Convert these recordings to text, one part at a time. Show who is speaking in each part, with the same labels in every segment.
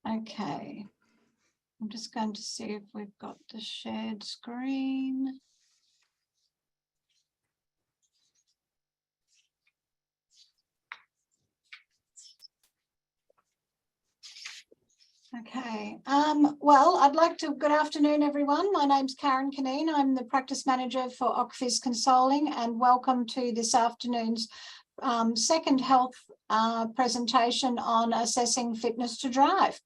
Speaker 1: Okay, I'm just going to see if we've got the shared screen. Okay, well, I'd like to, good afternoon, everyone. My name's Karen Caneen. I'm the practice manager for Occupational Consulting, and welcome to this afternoon's second health presentation on assessing fitness to drive.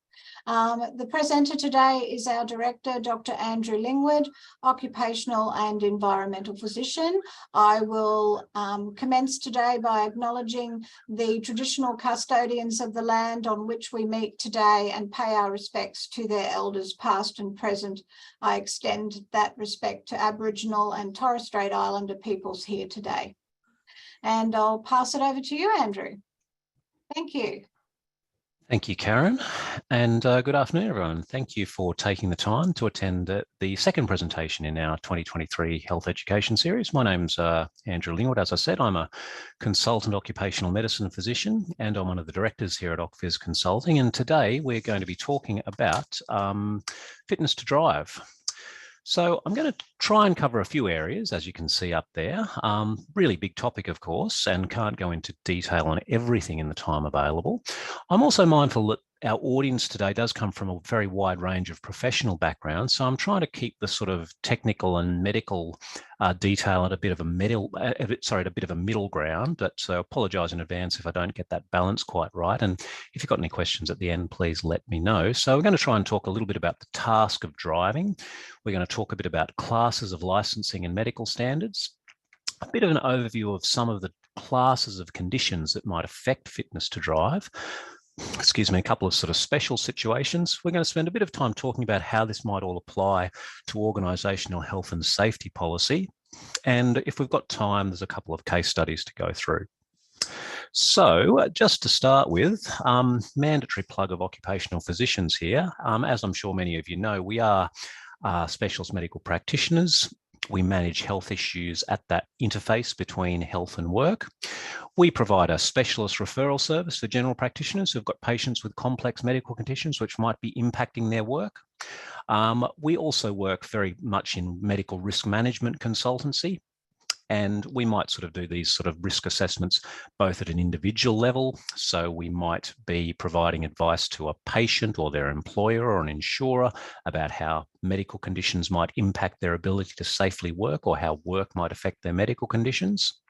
Speaker 1: The presenter today is our director, Dr. Andrew Lingwood, Occupational and Environmental Physician. I will commence today by acknowledging the traditional custodians of the land on which we meet today and pay our respects to their elders past and present. I extend that respect to Aboriginal and Torres Strait Islander peoples here today. And I'll pass it over to you, Andrew. Thank you.
Speaker 2: Thank you, Karen, and good afternoon, everyone. Thank you for taking the time to attend the second presentation in our 2023 Health Education Series. My name's Andrew Lingwood. As I said, I'm a consultant occupational medicine physician, and I'm one of the directors here at Ocphys Consulting. And today we're going to be talking about fitness to drive. So I'm going to try and cover a few areas, as you can see up there. Really big topic, of course, and can't go into detail on everything in the time available. I'm also mindful that our audience today does come from a very wide range of professional backgrounds, so I'm trying to keep the sort of technical and medical detail at a bit of a middle ground. But so I apologise in advance if I don't get that balance quite right. And if you've got any questions at the end, please let me know. So we're going to try and talk a little bit about the task of driving. We're going to talk a bit about classes of licensing and medical standards, a bit of an overview of some of the classes of conditions that might affect fitness to drive. Excuse me, a couple of sort of special situations. We're going to spend a bit of time talking about how this might all apply to organisational health and safety policy. And if we've got time, there's a couple of case studies to go through. So just to start with, mandatory plug of occupational physicians here. As I'm sure many of you know, we are specialist medical practitioners. We manage health issues at that interface between health and work. We provide a specialist referral service for general practitioners who've got patients with complex medical conditions which might be impacting their work. We also work very much in medical risk management consultancy, and we might sort of do these sort of risk assessments both at an individual level. So we might be providing advice to a patient or their employer or an insurer about how medical conditions might impact their ability to safely work or how work might affect their medical conditions.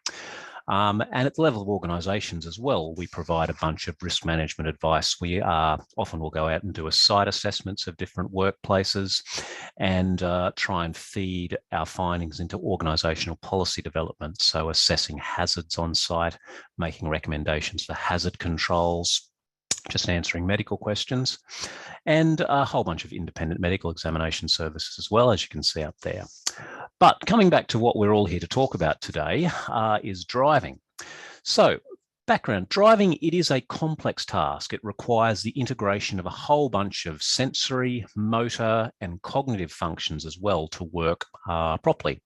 Speaker 2: And at the level of organisations as well, we provide a bunch of risk management advice. We often will go out and do a site assessments of different workplaces and try and feed our findings into organisational policy development. So assessing hazards on site, making recommendations for hazard controls, just answering medical questions, and a whole bunch of independent medical examination services as well, as you can see up there. But coming back to what we're all here to talk about today is driving. So background, driving, it is a complex task. It requires the integration of a whole bunch of sensory, motor, and cognitive functions as well to work properly.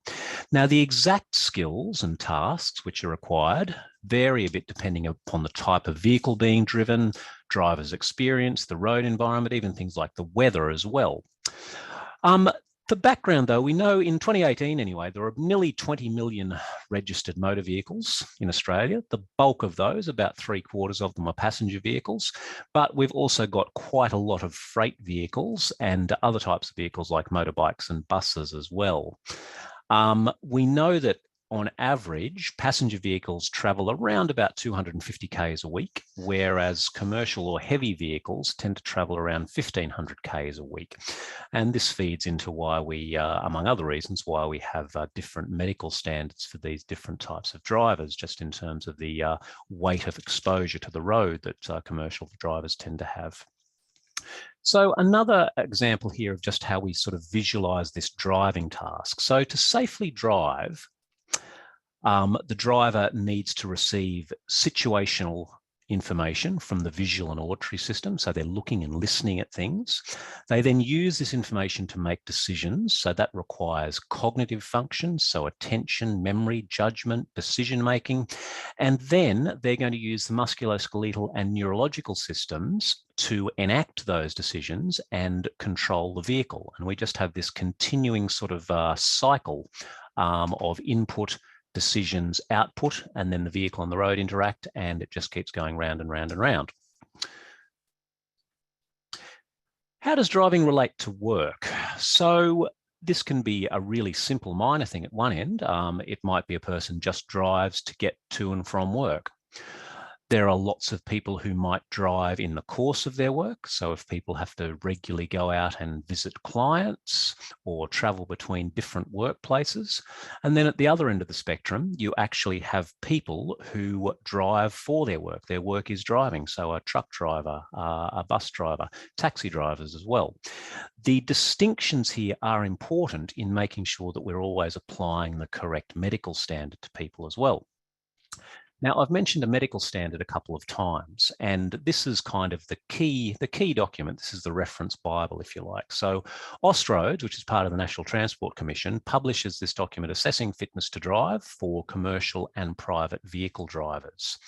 Speaker 2: Now, the exact skills and tasks which are required vary a bit depending upon the type of vehicle being driven, driver's experience, the road environment, even things like the weather as well. The background, though, we know in 2018 anyway, there are nearly 20 million registered motor vehicles in Australia. The bulk of those, about 3/4 of them, are passenger vehicles, but we've also got quite a lot of freight vehicles and other types of vehicles like motorbikes and buses as well. We know that on average, passenger vehicles travel around about 250 k's a week, whereas commercial or heavy vehicles tend to travel around 1,500 k's a week. And this feeds into why we, among other reasons, why we have different medical standards for these different types of drivers, just in terms of the weight of exposure to the road that commercial drivers tend to have. So another example here of just how we sort of visualize this driving task. So to safely drive, the driver needs to receive situational information from the visual and auditory system. So they're looking and listening at things. They then use this information to make decisions. So that requires cognitive functions, so attention, memory, judgment, decision-making. And then they're going to use the musculoskeletal and neurological systems to enact those decisions and control the vehicle. And we just have this continuing sort of cycle of input, decisions, output, and then the vehicle and the road interact, and it just keeps going round and round and round. How does driving relate to work? So this can be a really simple minor thing at one end. It might be a person just drives to get to and from work. There are lots of people who might drive in the course of their work. So if people have to regularly go out and visit clients or travel between different workplaces. And then at the other end of the spectrum, you actually have people who drive for their work. Their work is driving. So a truck driver, a bus driver, taxi drivers as well. The distinctions here are important in making sure that we're always applying the correct medical standard to people as well. Now, I've mentioned a medical standard a couple of times, and this is kind of the key document. This is the reference Bible, if you like. So Ausroads, which is part of the National Transport Commission, publishes this document assessing fitness to drive for commercial and private vehicle drivers.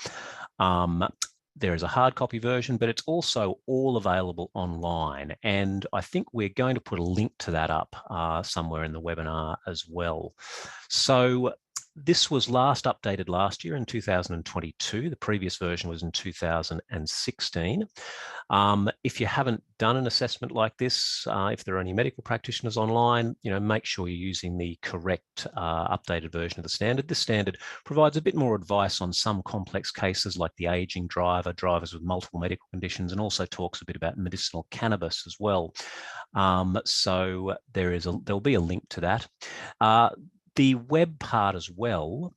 Speaker 2: There is a hard copy version, but it's also all available online. And I think we're going to put a link to that up somewhere in the webinar as well. So this was last updated last year in 2022. The previous version was in 2016. If you haven't done an assessment like this, if there are any medical practitioners online, make sure you're using the correct updated version of the standard. This standard provides a bit more advice on some complex cases like the aging driver, drivers with multiple medical conditions, and also talks a bit about medicinal cannabis as well. So there'll be a link to that. The web part as well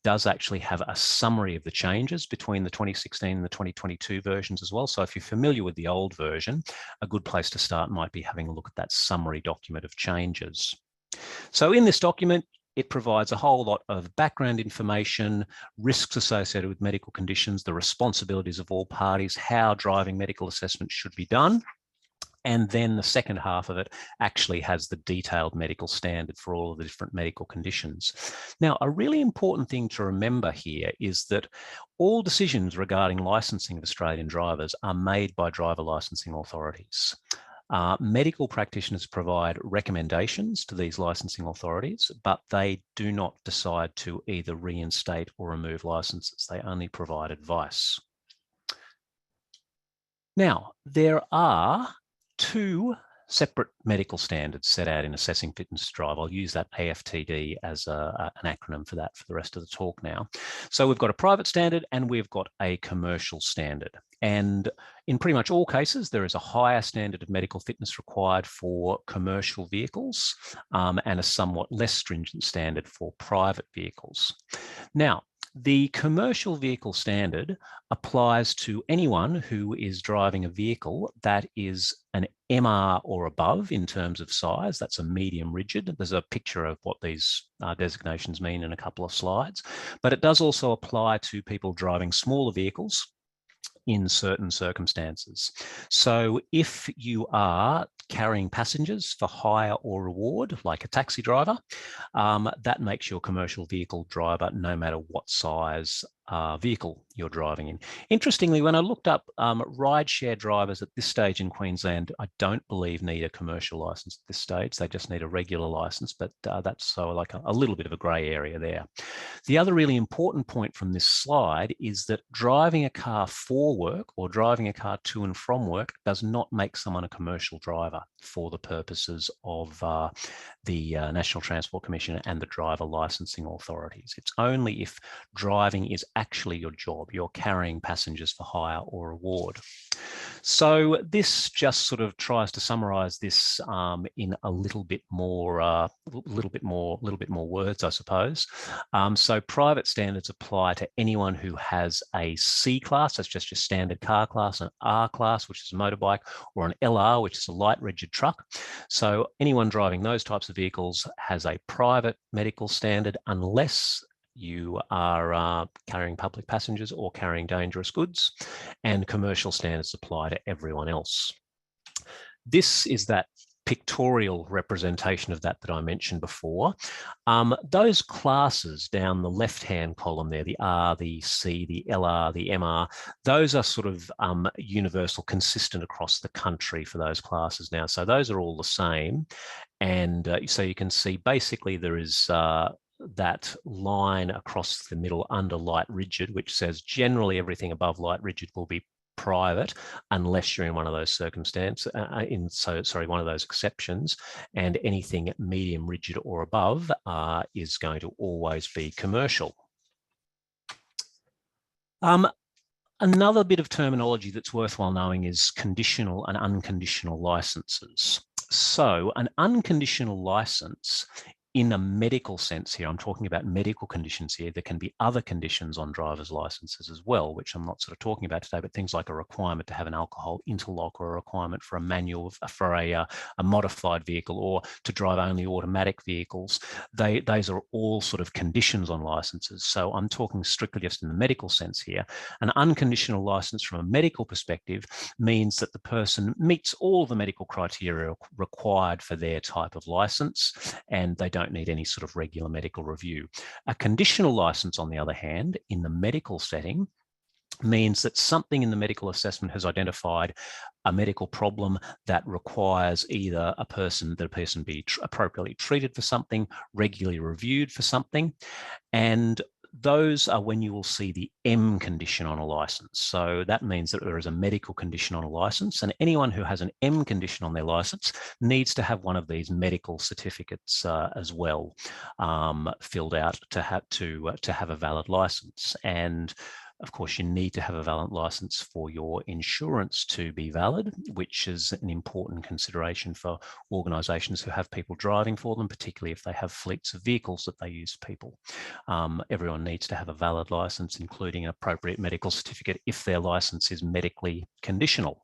Speaker 2: does actually have a summary of the changes between the 2016 and the 2022 versions as well. So if you're familiar with the old version, a good place to start might be having a look at that summary document of changes. So in this document, it provides a whole lot of background information, risks associated with medical conditions, the responsibilities of all parties, how driving medical assessment should be done. And then the second half of it actually has the detailed medical standard for all of the different medical conditions. Now, a really important thing to remember here is that all decisions regarding licensing of Australian drivers are made by driver licensing authorities. Medical practitioners provide recommendations to these licensing authorities, but they do not decide to either reinstate or remove licenses. They only provide advice. Now, there are two separate medical standards set out in assessing fitness to drive. I'll use that AFTD as an acronym for that for the rest of the talk now. So we've got a private standard and we've got a commercial standard. And in pretty much all cases, there is a higher standard of medical fitness required for commercial vehicles and a somewhat less stringent standard for private vehicles. Now, the commercial vehicle standard applies to anyone who is driving a vehicle that is an MR or above in terms of size. That's a medium rigid. There's a picture of what these designations mean in a couple of slides, but it does also apply to people driving smaller vehicles in certain circumstances. So if you are carrying passengers for hire or reward, like a taxi driver, that makes you a commercial vehicle driver no matter what size vehicle you're driving in. Interestingly, when I looked up rideshare drivers at this stage in Queensland, I don't believe need a commercial license at this stage. They just need a regular license, but that's so like a little bit of a grey area there. The other really important point from this slide is that driving a car for work or driving a car to and from work does not make someone a commercial driver for the purposes of the National Transport Commission and the driver licensing authorities. It's only if driving is actually your job, you're carrying passengers for hire or reward. So this just sort of tries to summarize this in a little bit more words, I suppose. So private standards apply to anyone who has a C class, that's just your standard car class, an R class, which is a motorbike, or an LR, which is a light rigid truck. So anyone driving those types of vehicles has a private medical standard unless you are carrying public passengers or carrying dangerous goods, and commercial standards apply to everyone else. This is that pictorial representation of that I mentioned before. Those classes down the left-hand column there, the R, the C, the LR, the MR, those are sort of universal, consistent across the country for those classes now. So those are all the same. And so you can see basically there is that line across the middle under light rigid, which says generally everything above light rigid will be private unless you're in one of those circumstances, one of those exceptions, and anything medium rigid or above is going to always be commercial. Another bit of terminology that's worthwhile knowing is conditional and unconditional licenses. So an unconditional license in a medical sense here, I'm talking about medical conditions here. There can be other conditions on driver's licenses as well, which I'm not sort of talking about today, but things like a requirement to have an alcohol interlock, or a requirement for a manual, for a modified vehicle, or to drive only automatic vehicles. Those are all sort of conditions on licenses. So I'm talking strictly just in the medical sense here. An unconditional license from a medical perspective means that the person meets all the medical criteria required for their type of license, and they don't need any sort of regular medical review. A conditional license, on the other hand, in the medical setting, means that something in the medical assessment has identified a medical problem that requires either a person be appropriately treated for something, regularly reviewed for something, and those are when you will see the M condition on a license. So that means that there is a medical condition on a license, and anyone who has an M condition on their license needs to have one of these medical certificates as well filled out to have a valid license. And of course, you need to have a valid license for your insurance to be valid, which is an important consideration for organisations who have people driving for them, particularly if they have fleets of vehicles that they use people. Everyone needs to have a valid license, including an appropriate medical certificate if their license is medically conditional.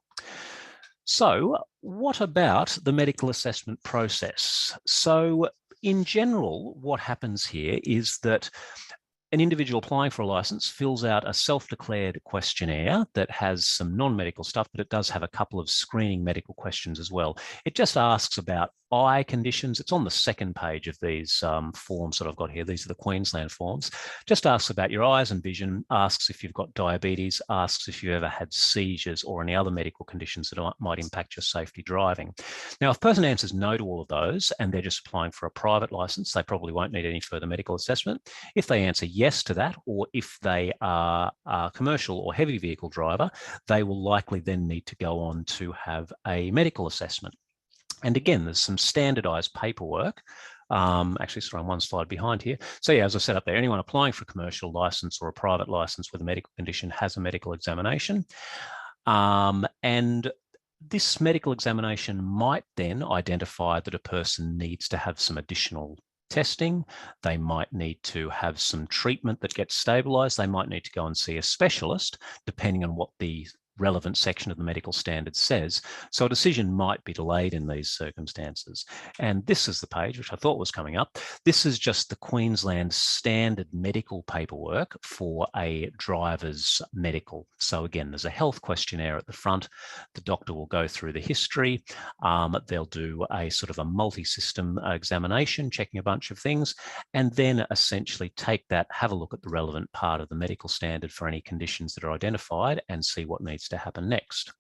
Speaker 2: So what about the medical assessment process? So in general, what happens here is that an individual applying for a license fills out a self-declared questionnaire that has some non-medical stuff, but it does have a couple of screening medical questions as well. It just asks about eye conditions. It's on the second page of these forms that I've got here. These are the Queensland forms. Just asks about your eyes and vision, asks if you've got diabetes, asks if you ever had seizures or any other medical conditions that might impact your safety driving. Now, if a person answers no to all of those and they're just applying for a private license, they probably won't need any further medical assessment. If they answer yes to that, or if they are a commercial or heavy vehicle driver, they will likely then need to go on to have a medical assessment. And again, there's some standardized paperwork. Actually, sorry, I'm one slide behind here. So yeah, as I said up there, anyone applying for a commercial license or a private license with a medical condition has a medical examination. And this medical examination might then identify that a person needs to have some additional testing. They might need to have some treatment that gets stabilized. They might need to go and see a specialist, depending on what the relevant section of the medical standard says. So a decision might be delayed in these circumstances. And this is the page which I thought was coming up. This is just the Queensland standard medical paperwork for a driver's medical. So again, there's a health questionnaire at the front. The doctor will go through the history. They'll do a sort of a multi-system examination, checking a bunch of things, and then essentially take that, have a look at the relevant part of the medical standard for any conditions that are identified, and see what needs to happen next.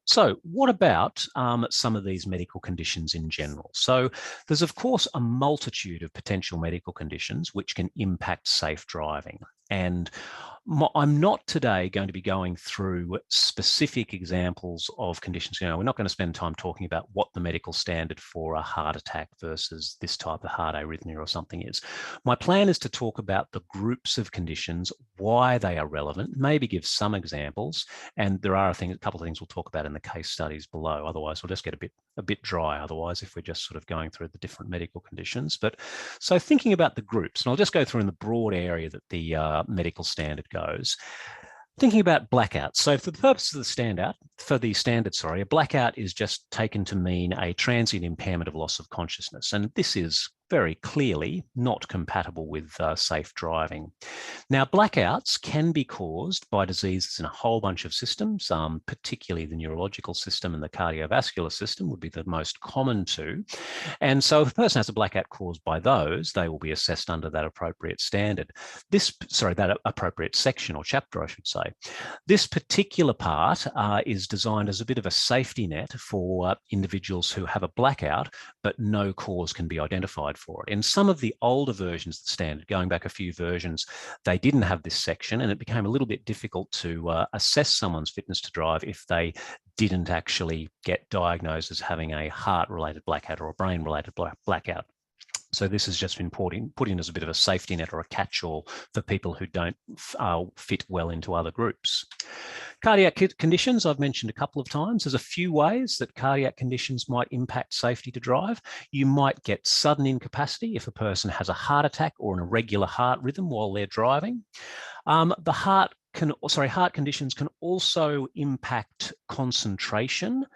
Speaker 2: So what about some of these medical conditions in general? So there's, of course, a multitude of potential medical conditions which can impact safe driving. And I'm not today going to be going through specific examples of conditions. You know, we're not going to spend time talking about what the medical standard for a heart attack versus this type of heart arrhythmia or something is. My plan is to talk about the groups of conditions, why they are relevant, maybe give some examples, and there are a couple of things we'll talk about in the case studies below. Otherwise, we'll just get a bit dry otherwise if we're just sort of going through the different medical conditions. But so thinking about the groups, and I'll just go through in the broad area that the medical standard goes. Thinking about blackouts. So for the purpose of the standard, a blackout is just taken to mean a transient impairment of loss of consciousness. And this is very clearly not compatible with safe driving. Now, blackouts can be caused by diseases in a whole bunch of systems, particularly the neurological system and the cardiovascular system would be the most common two. And so if a person has a blackout caused by those, they will be assessed under that appropriate standard. That appropriate section or chapter, I should say. This particular part is designed as a bit of a safety net for individuals who have a blackout, but no cause can be identified for it. In some of the older versions of the standard, going back a few versions, they didn't have this section, and it became a little bit difficult to assess someone's fitness to drive if they didn't actually get diagnosed as having a heart-related blackout or a brain-related blackout. So this has just been put in as a bit of a safety net or a catch-all for people who don't fit well into other groups. Cardiac conditions, I've mentioned a couple of times. There's a few ways that cardiac conditions might impact safety to drive. You might get sudden incapacity if a person has a heart attack or an irregular heart rhythm while they're driving. Heart conditions can also impact concentration.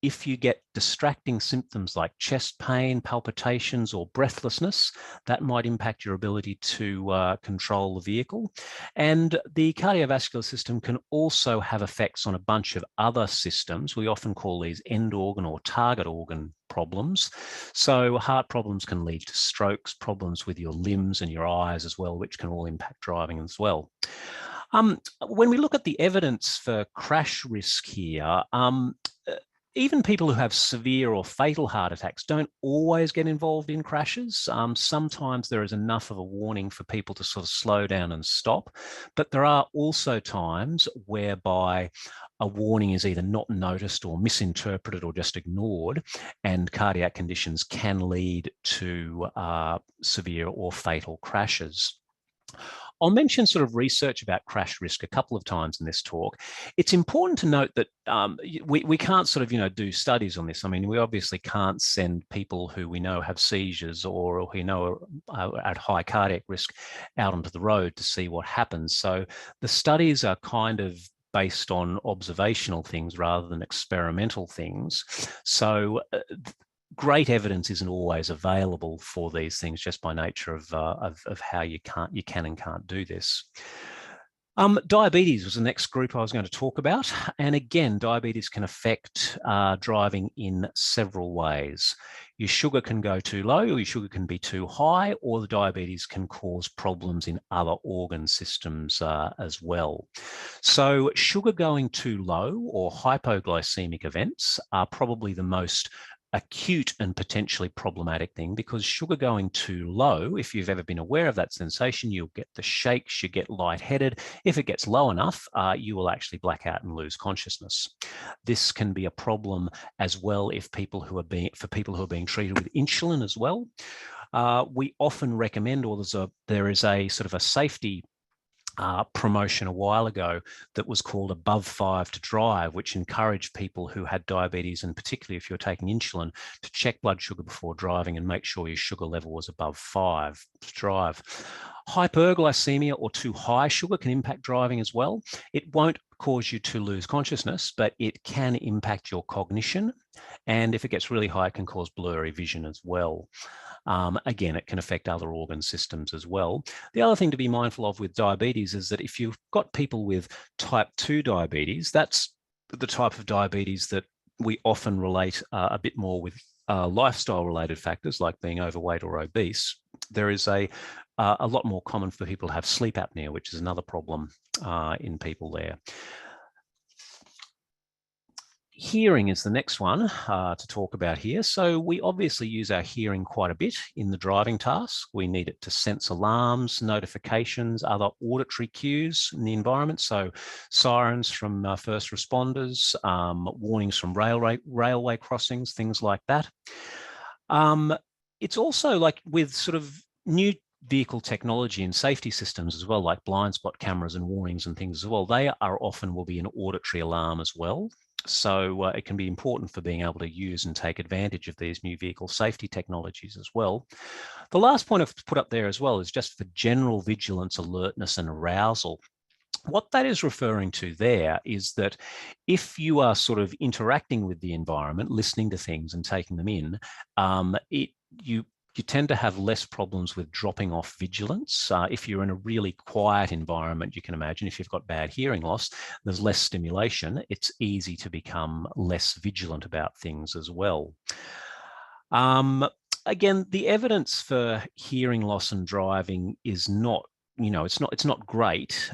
Speaker 2: If you get distracting symptoms like chest pain, palpitations, or breathlessness, that might impact your ability to control the vehicle. And the cardiovascular system can also have effects on a bunch of other systems. We often call these end organ or target organ problems. So heart problems can lead to strokes, problems with your limbs and your eyes as well, which can all impact driving as well. When we look at the evidence for crash risk here, even people who have severe or fatal heart attacks don't always get involved in crashes. Sometimes there is enough of a warning for people to sort of slow down and stop, but there are also times whereby a warning is either not noticed or misinterpreted or just ignored, and cardiac conditions can lead to severe or fatal crashes. I'll mention sort of research about crash risk a couple of times in this talk. It's important to note that we can't sort of, do studies on this. I mean, we obviously can't send people who we know have seizures or who know are at high cardiac risk out onto the road to see what happens. So the studies are kind of based on observational things rather than experimental things. So great evidence isn't always available for these things just by nature of how you can and can't do this. Diabetes was the next group I was going to talk about. And again, diabetes can affect driving in several ways. Your sugar can go too low, or your sugar can be too high, or the diabetes can cause problems in other organ systems as well. So sugar going too low or hypoglycemic events are probably the most acute and potentially problematic thing, because sugar going too low, if you've ever been aware of that sensation, you'll get the shakes, you get lightheaded. If it gets low enough, you will actually black out and lose consciousness. This can be a problem as well for people who are being treated with insulin as well. We often recommend, or there is a sort of a safety promotion a while ago that was called Above 5 to Drive, which encouraged people who had diabetes, and particularly if you're taking insulin, to check blood sugar before driving and make sure your sugar level was above 5 to drive. Hyperglycemia or too high sugar can impact driving as well. It won't cause you to lose consciousness, but it can impact your cognition. And if it gets really high, it can cause blurry vision as well. Again, it can affect other organ systems as well. The other thing to be mindful of with diabetes is that if you've got people with type 2 diabetes, that's the type of diabetes that we often relate a bit more with lifestyle-related factors like being overweight or obese. There is a lot more common for people to have sleep apnea, which is another problem in people there. Hearing is the next one to talk about here. So we obviously use our hearing quite a bit in the driving task. We need it to sense alarms, notifications, other auditory cues in the environment. So sirens from first responders, warnings from railway crossings, things like that. It's also like with sort of new vehicle technology and safety systems as well, like blind spot cameras and warnings and things as well. They will be an auditory alarm as well. So it can be important for being able to use and take advantage of these new vehicle safety technologies as well. The last point I've put up there as well is just for general vigilance, alertness, and arousal. What that is referring to there is that if you are sort of interacting with the environment, listening to things and taking them in, you you tend to have less problems with dropping off vigilance. If you're in a really quiet environment, you can imagine if you've got bad hearing loss, there's less stimulation. It's easy to become less vigilant about things as well. Again, the evidence for hearing loss and driving is not, it's not great.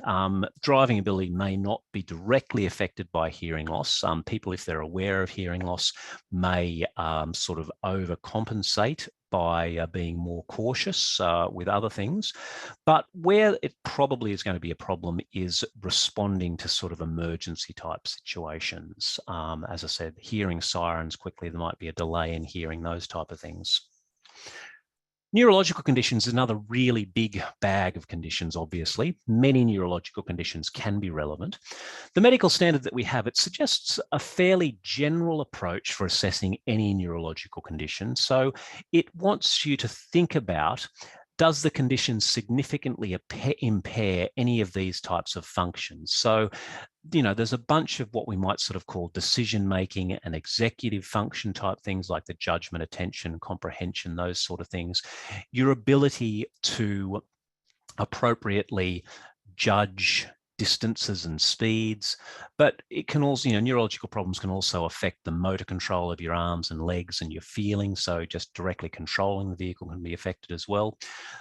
Speaker 2: Driving ability may not be directly affected by hearing loss. People, if they're aware of hearing loss, may sort of overcompensate by being more cautious with other things. But where it probably is going to be a problem is responding to sort of emergency type situations. As I said, hearing sirens quickly, there might be a delay in hearing, those type of things. Neurological conditions is another really big bag of conditions, obviously. Many neurological conditions can be relevant. The medical standard that we have, it suggests a fairly general approach for assessing any neurological condition. So it wants you to think about, does the condition significantly impair any of these types of functions? So, there's a bunch of what we might sort of call decision-making and executive function type things like the judgment, attention, comprehension, those sort of things. Your ability to appropriately judge distances and speeds, but it can also, neurological problems can also affect the motor control of your arms and legs and your feeling. So just directly controlling the vehicle can be affected as well.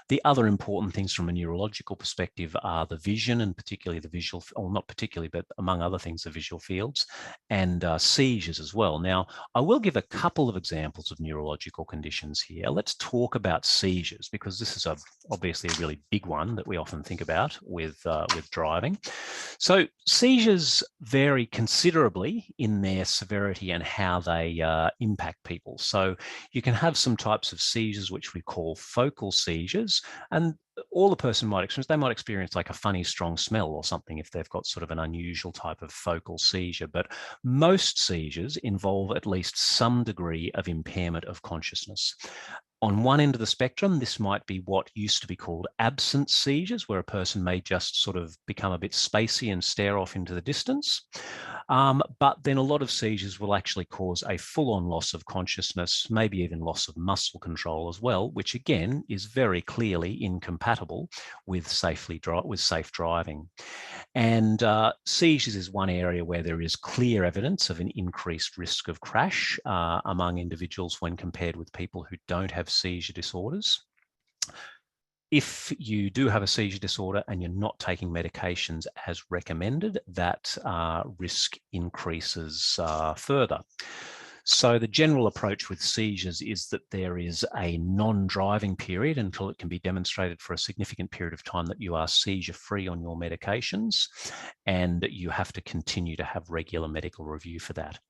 Speaker 2: The other important things from a neurological perspective are the vision, and particularly the visual, or not particularly, but among other things, the visual fields, and seizures as well. Now, I will give a couple of examples of neurological conditions here. Let's talk about seizures, because this is obviously a really big one that we often think about with driving. So seizures vary considerably in their severity and how they impact people. So you can have some types of seizures which we call focal seizures, and all the person might experience, they might experience like a funny strong smell or something if they've got sort of an unusual type of focal seizure. But most seizures involve at least some degree of impairment of consciousness. On one end of the spectrum, this might be what used to be called absent seizures, where a person may just sort of become a bit spacey and stare off into the distance. But then a lot of seizures will actually cause a full-on loss of consciousness, maybe even loss of muscle control as well, which again is very clearly incompatible with safe driving. And seizures is one area where there is clear evidence of an increased risk of crash among individuals when compared with people who don't have seizure disorders. If you do have a seizure disorder and you're not taking medications as recommended, that risk increases further. So the general approach with seizures is that there is a non-driving period until it can be demonstrated for a significant period of time that you are seizure-free on your medications, and you have to continue to have regular medical review for that.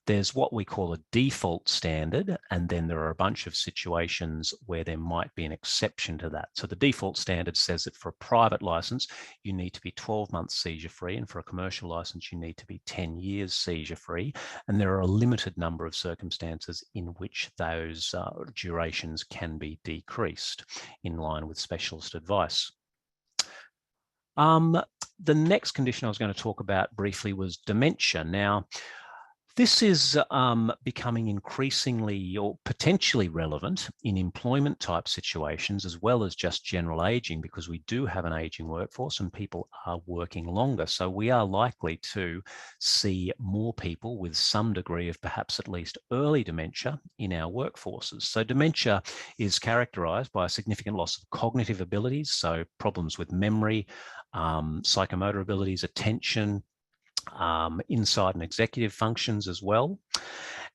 Speaker 2: There's what we call a default standard, and then there are a bunch of situations where there might be an exception to that. So the default standard says that for a private license, you need to be 12 months seizure-free, and for a commercial license, you need to be 10 years seizure-free, and there are a limited number of circumstances in which those durations can be decreased in line with specialist advice. The next condition I was going to talk about briefly was dementia. Now, this is becoming increasingly or potentially relevant in employment type situations as well as just general aging, because we do have an aging workforce and people are working longer. So we are likely to see more people with some degree of perhaps at least early dementia in our workforces. So dementia is characterized by a significant loss of cognitive abilities, so problems with memory, psychomotor abilities, attention, inside and executive functions as well.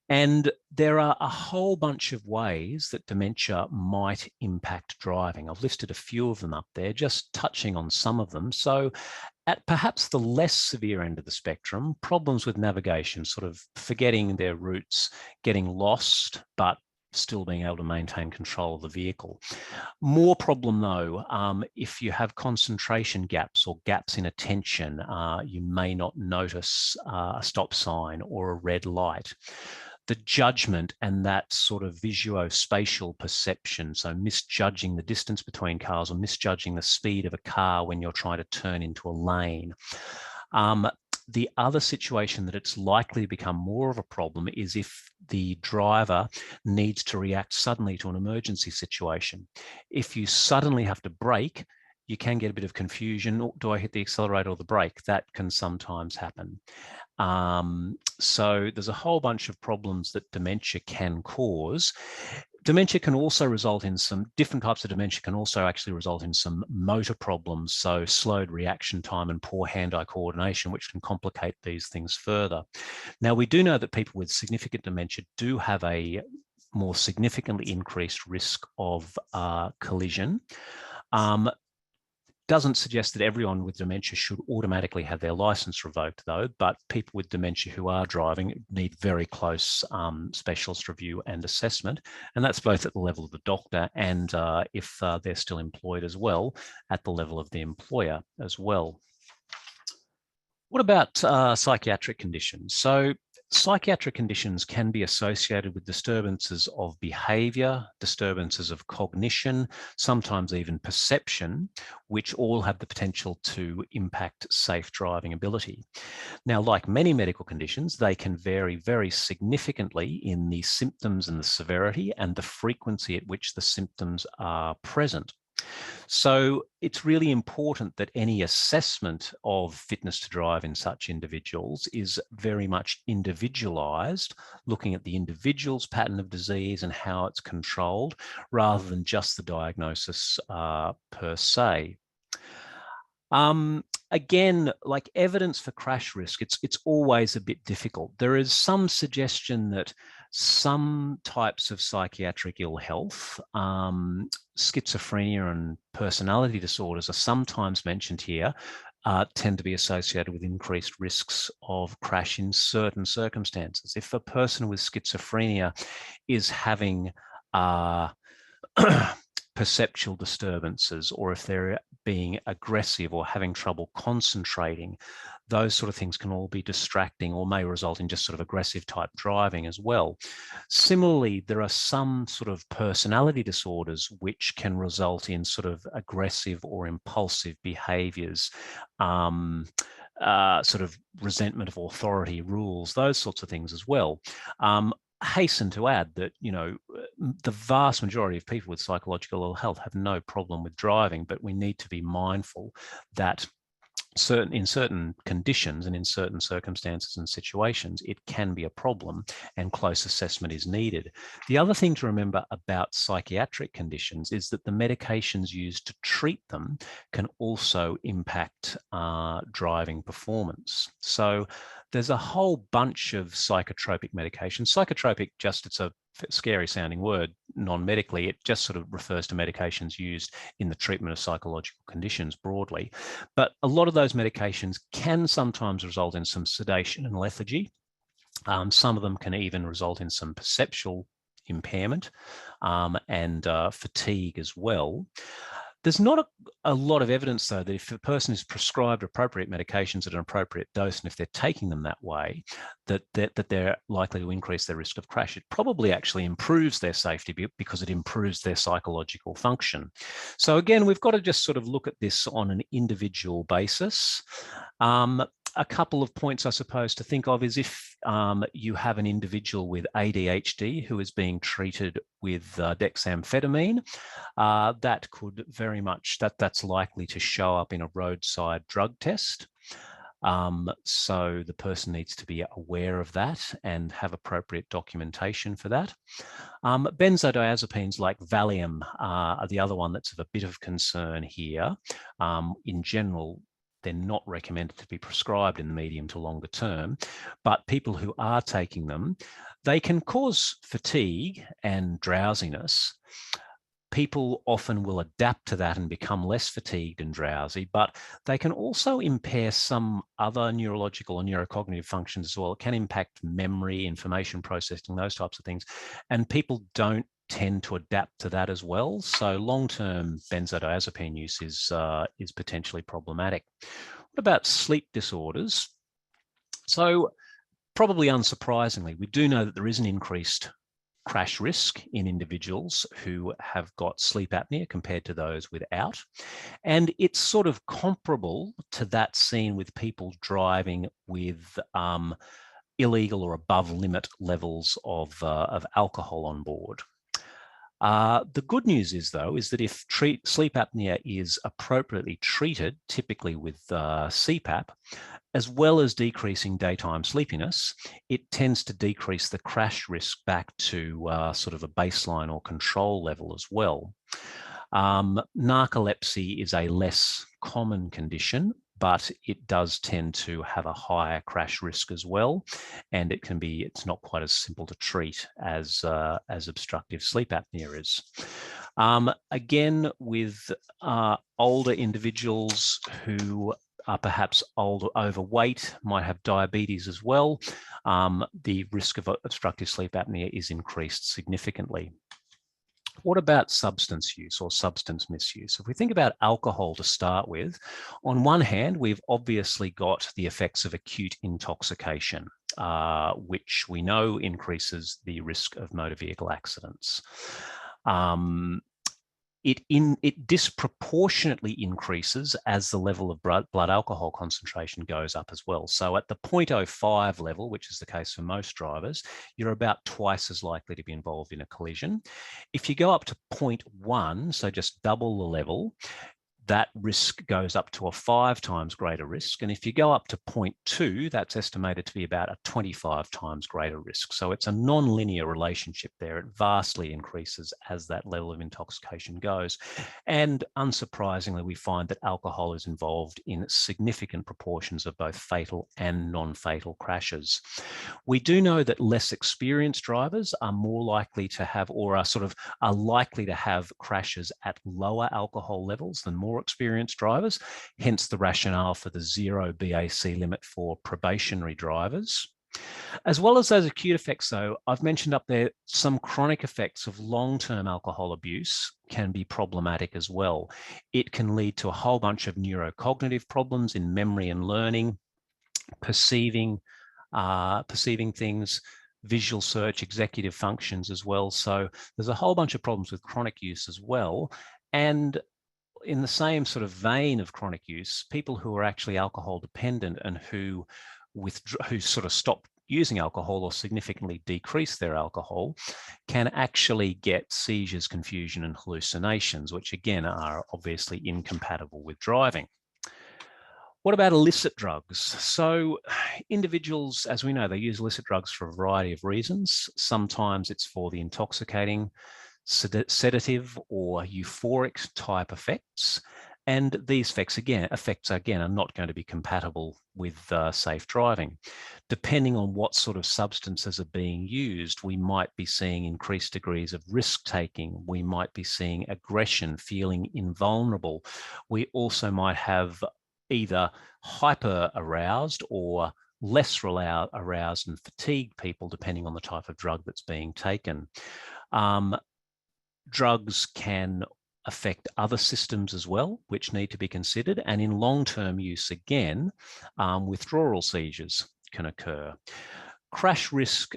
Speaker 2: And there are a whole bunch of ways that dementia might impact driving. I've listed a few of them up there, just touching on some of them. So at perhaps the less severe end of the spectrum, problems with navigation, sort of forgetting their routes, getting lost, but still being able to maintain control of the vehicle. More problem though, if you have concentration gaps or gaps in attention, you may not notice a stop sign or a red light. The judgment and that sort of visuospatial perception, so misjudging the distance between cars or misjudging the speed of a car when you're trying to turn into a lane. The other situation that it's likely to become more of a problem is if the driver needs to react suddenly to an emergency situation. If you suddenly have to brake, you can get a bit of confusion. Oh, do I hit the accelerator or the brake? That can sometimes happen. So there's a whole bunch of problems that dementia can cause. Dementia can also result in some different types of dementia can also actually result in some motor problems. So slowed reaction time and poor hand-eye coordination, which can complicate these things further. Now, we do know that people with significant dementia do have a more significantly increased risk of collision. Doesn't suggest that everyone with dementia should automatically have their license revoked, though, but people with dementia who are driving need very close specialist review and assessment, and that's both at the level of the doctor and if they're still employed as well, at the level of the employer as well. What about psychiatric conditions? So psychiatric conditions can be associated with disturbances of behavior, disturbances of cognition, sometimes even perception, which all have the potential to impact safe driving ability. Now, like many medical conditions, they can vary very significantly in the symptoms and the severity and the frequency at which the symptoms are present. So it's really important that any assessment of fitness to drive in such individuals is very much individualized, looking at the individual's pattern of disease and how it's controlled, rather than just the diagnosis per se. Again, like evidence for crash risk, it's always a bit difficult. There is some suggestion that some types of psychiatric ill health, schizophrenia and personality disorders are sometimes mentioned here, tend to be associated with increased risks of crash in certain circumstances. If a person with schizophrenia is having perceptual disturbances, or if they're being aggressive or having trouble concentrating, those sort of things can all be distracting or may result in just sort of aggressive type driving as well. Similarly, there are some sort of personality disorders which can result in sort of aggressive or impulsive behaviors, sort of resentment of authority, rules, those sorts of things as well. Hasten to add that, you know, the vast majority of people with psychological ill health have no problem with driving, but we need to be mindful that in certain conditions and in certain circumstances and situations, it can be a problem and close assessment is needed. The other thing to remember about psychiatric conditions is that the medications used to treat them can also impact driving performance. So there's a whole bunch of psychotropic medications. Psychotropic, just it's a scary sounding word non-medically, it just sort of refers to medications used in the treatment of psychological conditions broadly. But a lot of those medications can sometimes result in some sedation and lethargy. Some of them can even result in some perceptual impairment and fatigue as well. There's not a lot of evidence, though, that if a person is prescribed appropriate medications at an appropriate dose, and if they're taking them that way, that they're likely to increase their risk of crash. It probably actually improves their safety because it improves their psychological function. So again, we've got to just sort of look at this on an individual basis. A couple of points, I suppose, to think of is if you have an individual with ADHD who is being treated with dexamphetamine, that could very much, that's likely to show up in a roadside drug test. So the person needs to be aware of that and have appropriate documentation for that. Benzodiazepines like Valium are the other one that's of a bit of concern here. In general, they're not recommended to be prescribed in the medium to longer term, but people who are taking them, they can cause fatigue and drowsiness. People often will adapt to that and become less fatigued and drowsy, but they can also impair some other neurological or neurocognitive functions as well. It can impact memory, information processing, those types of things. And people don't tend to adapt to that as well. So long-term benzodiazepine use is potentially problematic. What about sleep disorders? So probably unsurprisingly, we do know that there is an increased crash risk in individuals who have got sleep apnea compared to those without. And it's sort of comparable to that seen with people driving with illegal or above limit levels of alcohol on board. The good news is, though, is that if sleep apnea is appropriately treated, typically with CPAP, as well as decreasing daytime sleepiness, it tends to decrease the crash risk back to sort of a baseline or control level as well. Narcolepsy is a less common condition, but it does tend to have a higher crash risk as well, and it's not quite as simple to treat as obstructive sleep apnea is. Again, with older individuals who are perhaps overweight, might have diabetes as well, the risk of obstructive sleep apnea is increased significantly. What about substance use or substance misuse? If we think about alcohol to start with, on one hand, we've obviously got the effects of acute intoxication, which we know increases the risk of motor vehicle accidents. It disproportionately increases as the level of blood alcohol concentration goes up as well. So at the 0.05 level, which is the case for most drivers, you're about twice as likely to be involved in a collision. If you go up to 0.1, so just double the level, that risk goes up to a 5 times greater risk. And if you go up to 0.2, that's estimated to be about a 25 times greater risk. So it's a non-linear relationship there. It vastly increases as that level of intoxication goes. And unsurprisingly, we find that alcohol is involved in significant proportions of both fatal and non-fatal crashes. We do know that less experienced drivers are more likely to have, or are likely to have crashes at lower alcohol levels than more experienced drivers, hence the rationale for the 0 BAC limit for probationary drivers. As well as those acute effects, though, I've mentioned up there some chronic effects of long-term alcohol abuse can be problematic as well. It can lead to a whole bunch of neurocognitive problems in memory and learning, perceiving things, visual search, executive functions as well. So there's a whole bunch of problems with chronic use as well. And in the same sort of vein of chronic use, people who are actually alcohol dependent and who sort of stop using alcohol or significantly decrease their alcohol can actually get seizures, confusion, and hallucinations, which again are obviously incompatible with driving. What about illicit drugs? So individuals, as we know, they use illicit drugs for a variety of reasons. Sometimes it's for the intoxicating, sedative or euphoric type effects. And these effects again are not going to be compatible with safe driving. Depending on what sort of substances are being used, we might be seeing increased degrees of risk-taking. We might be seeing aggression, feeling invulnerable. We also might have either hyper-aroused or less aroused and fatigued people, depending on the type of drug that's being taken. Drugs can affect other systems as well, which need to be considered. And in long-term use, again, withdrawal seizures can occur. Crash risk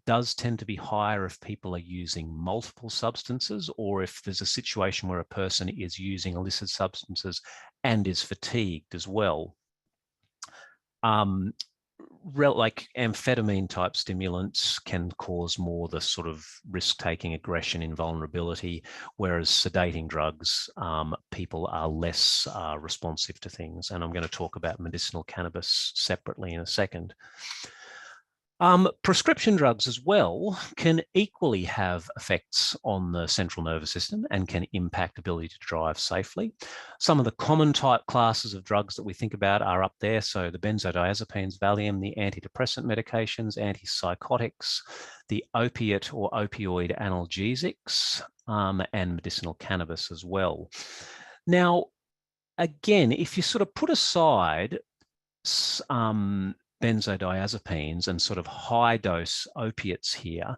Speaker 2: does tend to be higher if people are using multiple substances, or if there's a situation where a person is using illicit substances and is fatigued as well. Like amphetamine type stimulants can cause more the sort of risk-taking, aggression, invulnerability, whereas sedating drugs, people are less responsive to things. And I'm going to talk about medicinal cannabis separately in a second. Prescription drugs as well can equally have effects on the central nervous system and can impact ability to drive safely. Some of the common type classes of drugs that we think about are up there. So the benzodiazepines, Valium, the antidepressant medications, antipsychotics, the opiate or opioid analgesics, and medicinal cannabis as well. Now, again, if you sort of put aside benzodiazepines and sort of high dose opiates here,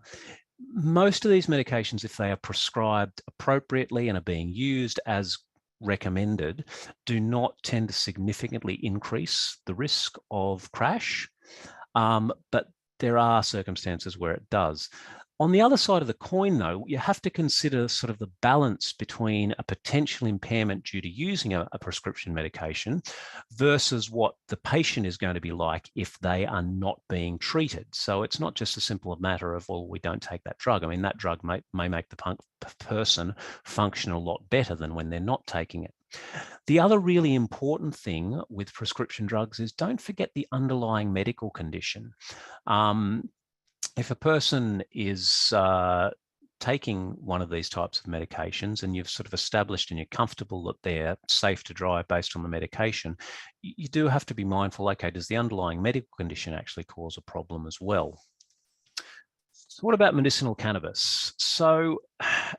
Speaker 2: most of these medications, if they are prescribed appropriately and are being used as recommended, do not tend to significantly increase the risk of crash, but there are circumstances where it does. On the other side of the coin, though, you have to consider sort of the balance between a potential impairment due to using a prescription medication versus what the patient is going to be like if they are not being treated. So it's not just a simple matter of, well, we don't take that drug. I mean, that drug may make the person function a lot better than when they're not taking it. The other really important thing with prescription drugs is don't forget the underlying medical condition. If a person is taking one of these types of medications and you've sort of established and you're comfortable that they're safe to drive based on the medication, you do have to be mindful, okay, does the underlying medical condition actually cause a problem as well? So what about medicinal cannabis? So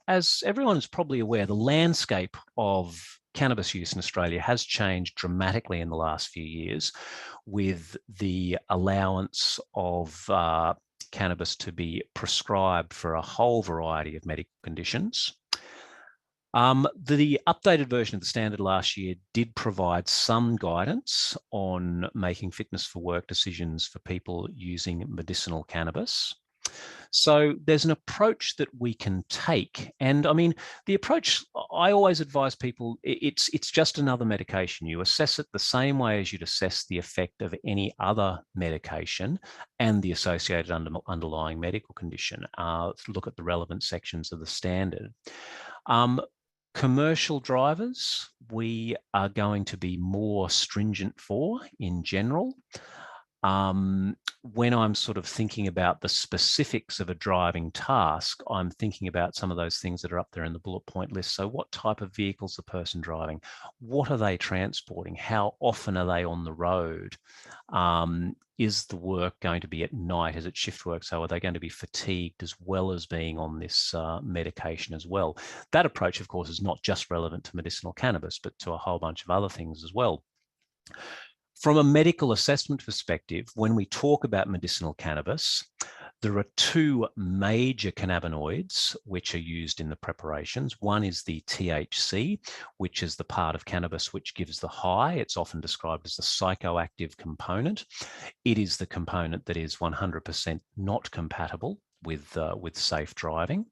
Speaker 2: as everyone's probably aware, the landscape of cannabis use in Australia has changed dramatically in the last few years with the allowance of cannabis to be prescribed for a whole variety of medical conditions. The updated version of the standard last year did provide some guidance on making fitness for work decisions for people using medicinal cannabis. So there's an approach that we can take. And I mean, the approach, I always advise people, it's just another medication. You assess it the same way as you'd assess the effect of any other medication and the associated underlying medical condition. Look at the relevant sections of the standard. Commercial drivers, we are going to be more stringent for in general. When I'm sort of thinking about the specifics of a driving task, I'm thinking about some of those things that are up there in the bullet point list. So what type of vehicles is the person driving? What are they transporting? How often are they on the road? Is the work going to be at night? Is it shift work? So are they going to be fatigued as well as being on this medication as well? That approach, of course, is not just relevant to medicinal cannabis, but to a whole bunch of other things as well. From a medical assessment perspective, when we talk about medicinal cannabis, there are two major cannabinoids which are used in the preparations. One is the THC, which is the part of cannabis which gives the high. It's often described as the psychoactive component. It is the component that is 100% not compatible with safe driving.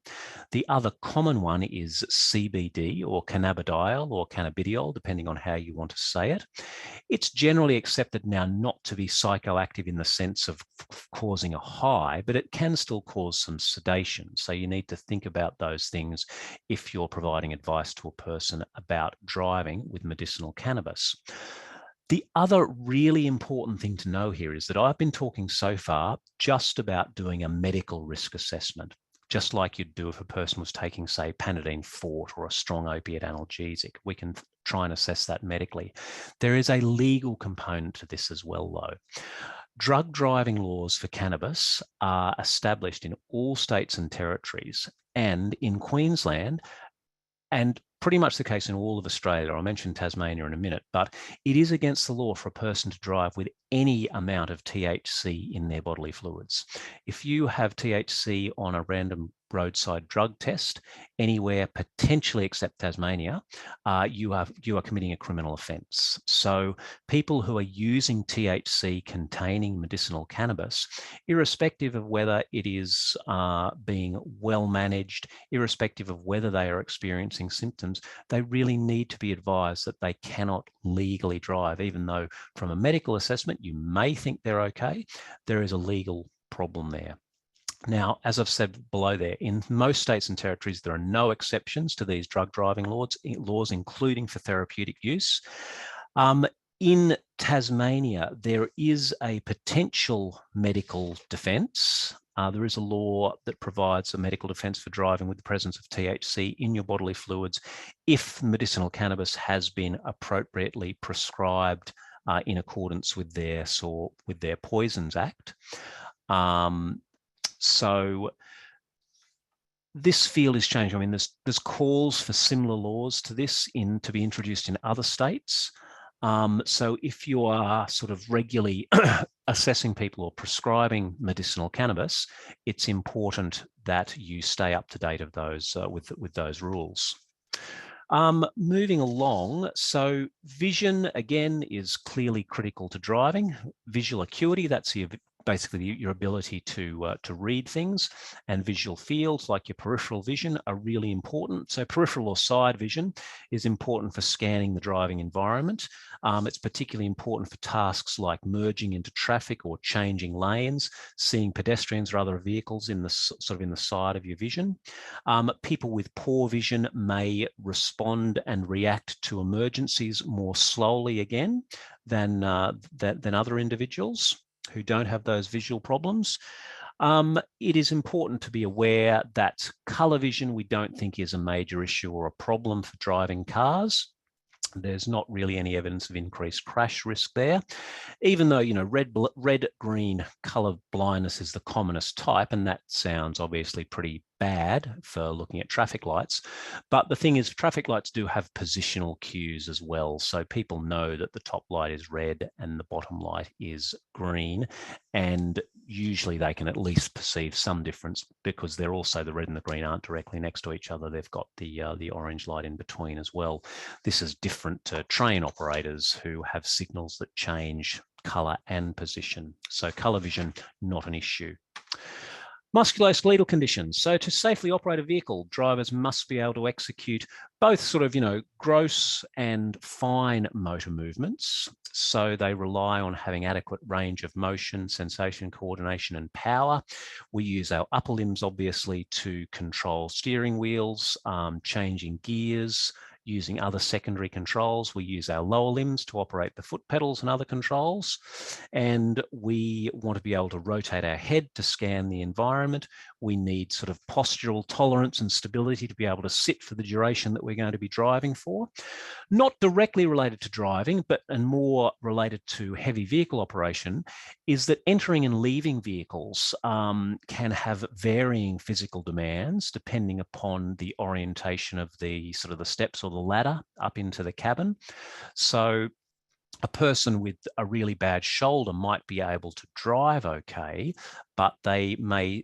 Speaker 2: The other common one is CBD or cannabidiol or cannabidiol, depending on how you want to say it. It's generally accepted now not to be psychoactive in the sense of causing a high, but it can still cause some sedation. So you need to think about those things if you're providing advice to a person about driving with medicinal cannabis. The other really important thing to know here is that I've been talking so far just about doing a medical risk assessment, just like you'd do if a person was taking, say, Panadine Forte or a strong opiate analgesic. We can try and assess that medically. There is a legal component to this as well, though. Drug driving laws for cannabis are established in all states and territories, and in Queensland, and pretty much the case in all of Australia. I'll mention Tasmania in a minute, but it is against the law for a person to drive with any amount of THC in their bodily fluids. If you have THC on a random roadside drug test anywhere potentially except Tasmania, you are committing a criminal offence. So people who are using THC containing medicinal cannabis, irrespective of whether it is being well managed, irrespective of whether they are experiencing symptoms, they really need to be advised that they cannot legally drive, even though from a medical assessment you may think they're okay, there is a legal problem there. Now, as I've said below there, in most states and territories, there are no exceptions to these drug driving laws, including for therapeutic use. In Tasmania, there is a potential medical defence. There is a law that provides a medical defence for driving with the presence of THC in your bodily fluids if medicinal cannabis has been appropriately prescribed in accordance with their Poisons Act. So this field is changing. I mean, there's calls for similar laws to this to be introduced in other states. So if you are sort of regularly assessing people or prescribing medicinal cannabis, it's important that you stay up to date of those with those rules. Moving along, so vision, again, is clearly critical to driving. Visual acuity, that's your basically your ability to read things, and visual fields like your peripheral vision are really important. So peripheral or side vision is important for scanning the driving environment. It's particularly important for tasks like merging into traffic or changing lanes, seeing pedestrians or other vehicles in the sort of in the side of your vision. People with poor vision may respond and react to emergencies more slowly again than other individuals who don't have those visual problems. It is important to be aware that colour vision we don't think is a major issue or a problem for driving cars. There's not really any evidence of increased crash risk there, even though, you know, red-green colour blindness is the commonest type, and that sounds obviously pretty bad for looking at traffic lights. But the thing is, traffic lights do have positional cues as well. So people know that the top light is red and the bottom light is green. And usually they can at least perceive some difference, because they're also, the red and the green aren't directly next to each other. They've got the orange light in between as well. This is different to train operators who have signals that change colour and position. So colour vision, not an issue. Musculoskeletal conditions. So to safely operate a vehicle, drivers must be able to execute both sort of, you know, gross and fine motor movements. So they rely on having adequate range of motion, sensation, coordination, and power. We use our upper limbs, obviously, to control steering wheels, changing gears, using other secondary controls. We use our lower limbs to operate the foot pedals and other controls. And we want to be able to rotate our head to scan the environment. We need sort of postural tolerance and stability to be able to sit for the duration that we're going to be driving for. Not directly related to driving, and more related to heavy vehicle operation, is that entering and leaving vehicles can have varying physical demands depending upon the orientation of the sort of the steps or the ladder up into the cabin. So a person with a really bad shoulder might be able to drive okay, but they may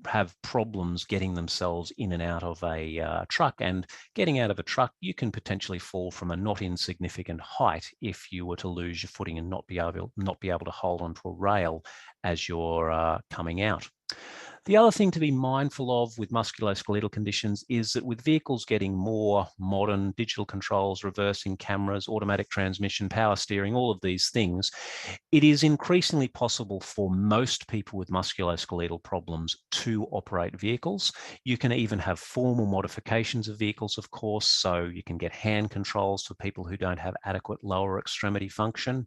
Speaker 2: have problems getting themselves in and out of a truck. And getting out of a truck, you can potentially fall from a not insignificant height if you were to lose your footing and not be able to hold onto a rail as you're coming out. The other thing to be mindful of with musculoskeletal conditions is that with vehicles getting more modern, digital controls, reversing cameras, automatic transmission, power steering, all of these things, it is increasingly possible for most people with musculoskeletal problems to operate vehicles. You can even have formal modifications of vehicles, of course, so you can get hand controls for people who don't have adequate lower extremity function.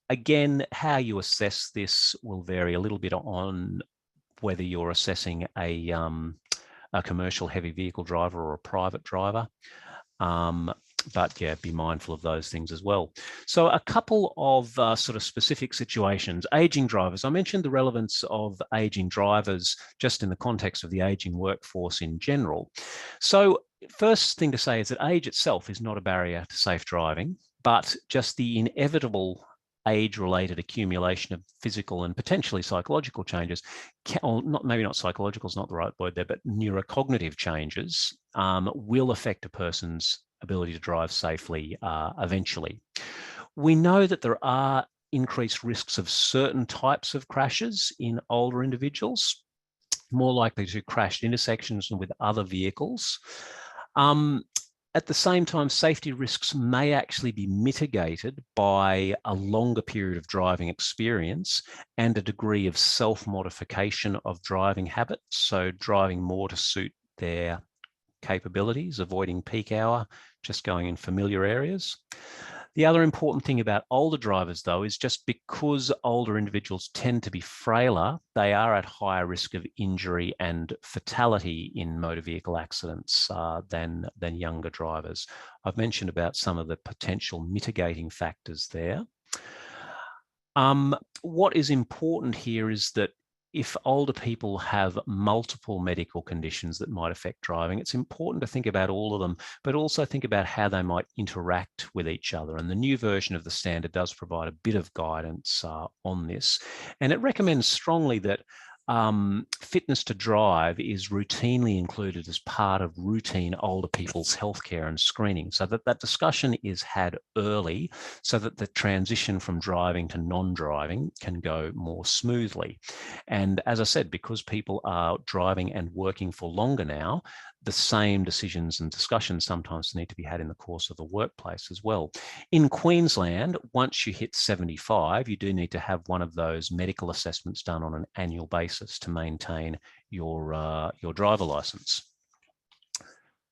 Speaker 2: Again, how you assess this will vary a little bit on whether you're assessing a commercial heavy vehicle driver or a private driver. But yeah, be mindful of those things as well. So a couple of sort of specific situations. Aging drivers. I mentioned the relevance of aging drivers just in the context of the aging workforce in general. So first thing to say is that age itself is not a barrier to safe driving, but just the inevitable age-related accumulation of physical and potentially psychological changes, maybe not psychological is not the right word there, but neurocognitive changes will affect a person's ability to drive safely eventually. We know that there are increased risks of certain types of crashes in older individuals, more likely to crash intersections with other vehicles. At the same time, safety risks may actually be mitigated by a longer period of driving experience and a degree of self-modification of driving habits. So driving more to suit their capabilities, avoiding peak hour, just going in familiar areas. The other important thing about older drivers, though, is just because older individuals tend to be frailer, they are at higher risk of injury and fatality in motor vehicle accidents than younger drivers. I've mentioned about some of the potential mitigating factors there. What is important here is that if older people have multiple medical conditions that might affect driving, it's important to think about all of them, but also think about how they might interact with each other. And the new version of the standard does provide a bit of guidance on this. And it recommends strongly that fitness to drive is routinely included as part of routine older people's healthcare and screening, so that discussion is had early so that the transition from driving to non-driving can go more smoothly. And as I said, because people are driving and working for longer now, the same decisions and discussions sometimes need to be had in the course of the workplace as well. In Queensland, once you hit 75, you do need to have one of those medical assessments done on an annual basis to maintain your driver license.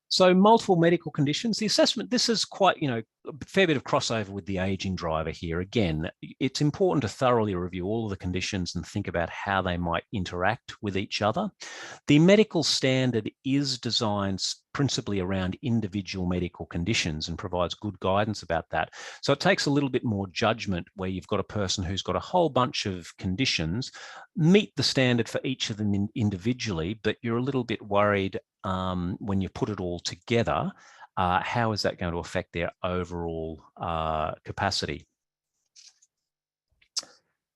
Speaker 2: So multiple medical conditions, the assessment, this is quite, a fair bit of crossover with the aging driver here. Again, it's important to thoroughly review all of the conditions and think about how they might interact with each other. The medical standard is designed principally around individual medical conditions and provides good guidance about that. So it takes a little bit more judgment where you've got a person who's got a whole bunch of conditions, meet the standard for each of them individually, but you're a little bit worried when you put it all together, how is that going to affect their overall capacity?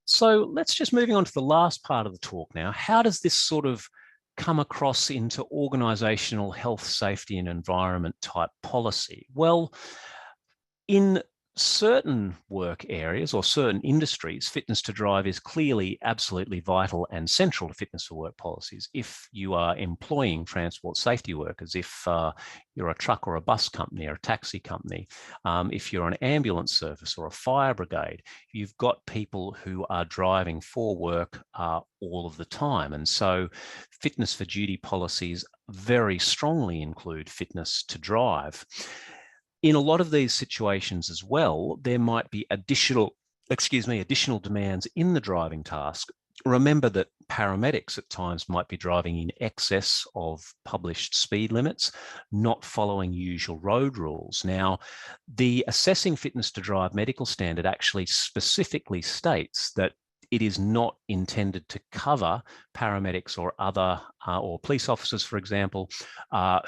Speaker 2: So let's just moving on to the last part of the talk now. How does this sort of come across into organisational health, safety and environment type policy? Well, in certain work areas or certain industries, fitness to drive is clearly absolutely vital and central to fitness for work policies. If you are employing transport safety workers, if you're a truck or a bus company or a taxi company, if you're an ambulance service or a fire brigade, you've got people who are driving for work all of the time. And so fitness for duty policies very strongly include fitness to drive. In a lot of these situations as well, there might be additional demands in the driving task. Remember that paramedics at times might be driving in excess of published speed limits, not following usual road rules. Now, the Assessing Fitness to Drive medical standard actually specifically states that it is not intended to cover paramedics or other or police officers, for example,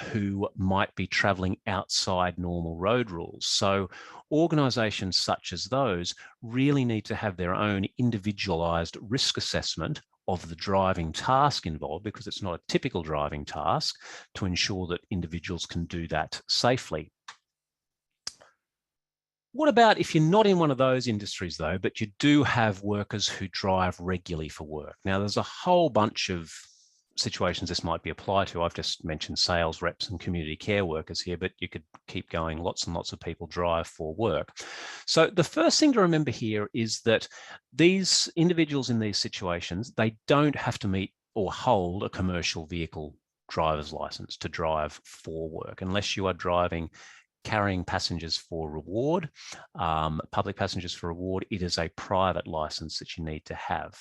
Speaker 2: who might be travelling outside normal road rules. So organisations such as those really need to have their own individualised risk assessment of the driving task involved, because it's not a typical driving task, to ensure that individuals can do that safely. What about if you're not in one of those industries though, but you do have workers who drive regularly for work? Now, there's a whole bunch of situations this might be applied to. I've just mentioned sales reps and community care workers here, but you could keep going. Lots and lots of people drive for work. So the first thing to remember here is that these individuals in these situations, they don't have to meet or hold a commercial vehicle driver's license to drive for work, unless you are carrying passengers for reward, public passengers for reward. It is a private license that you need to have.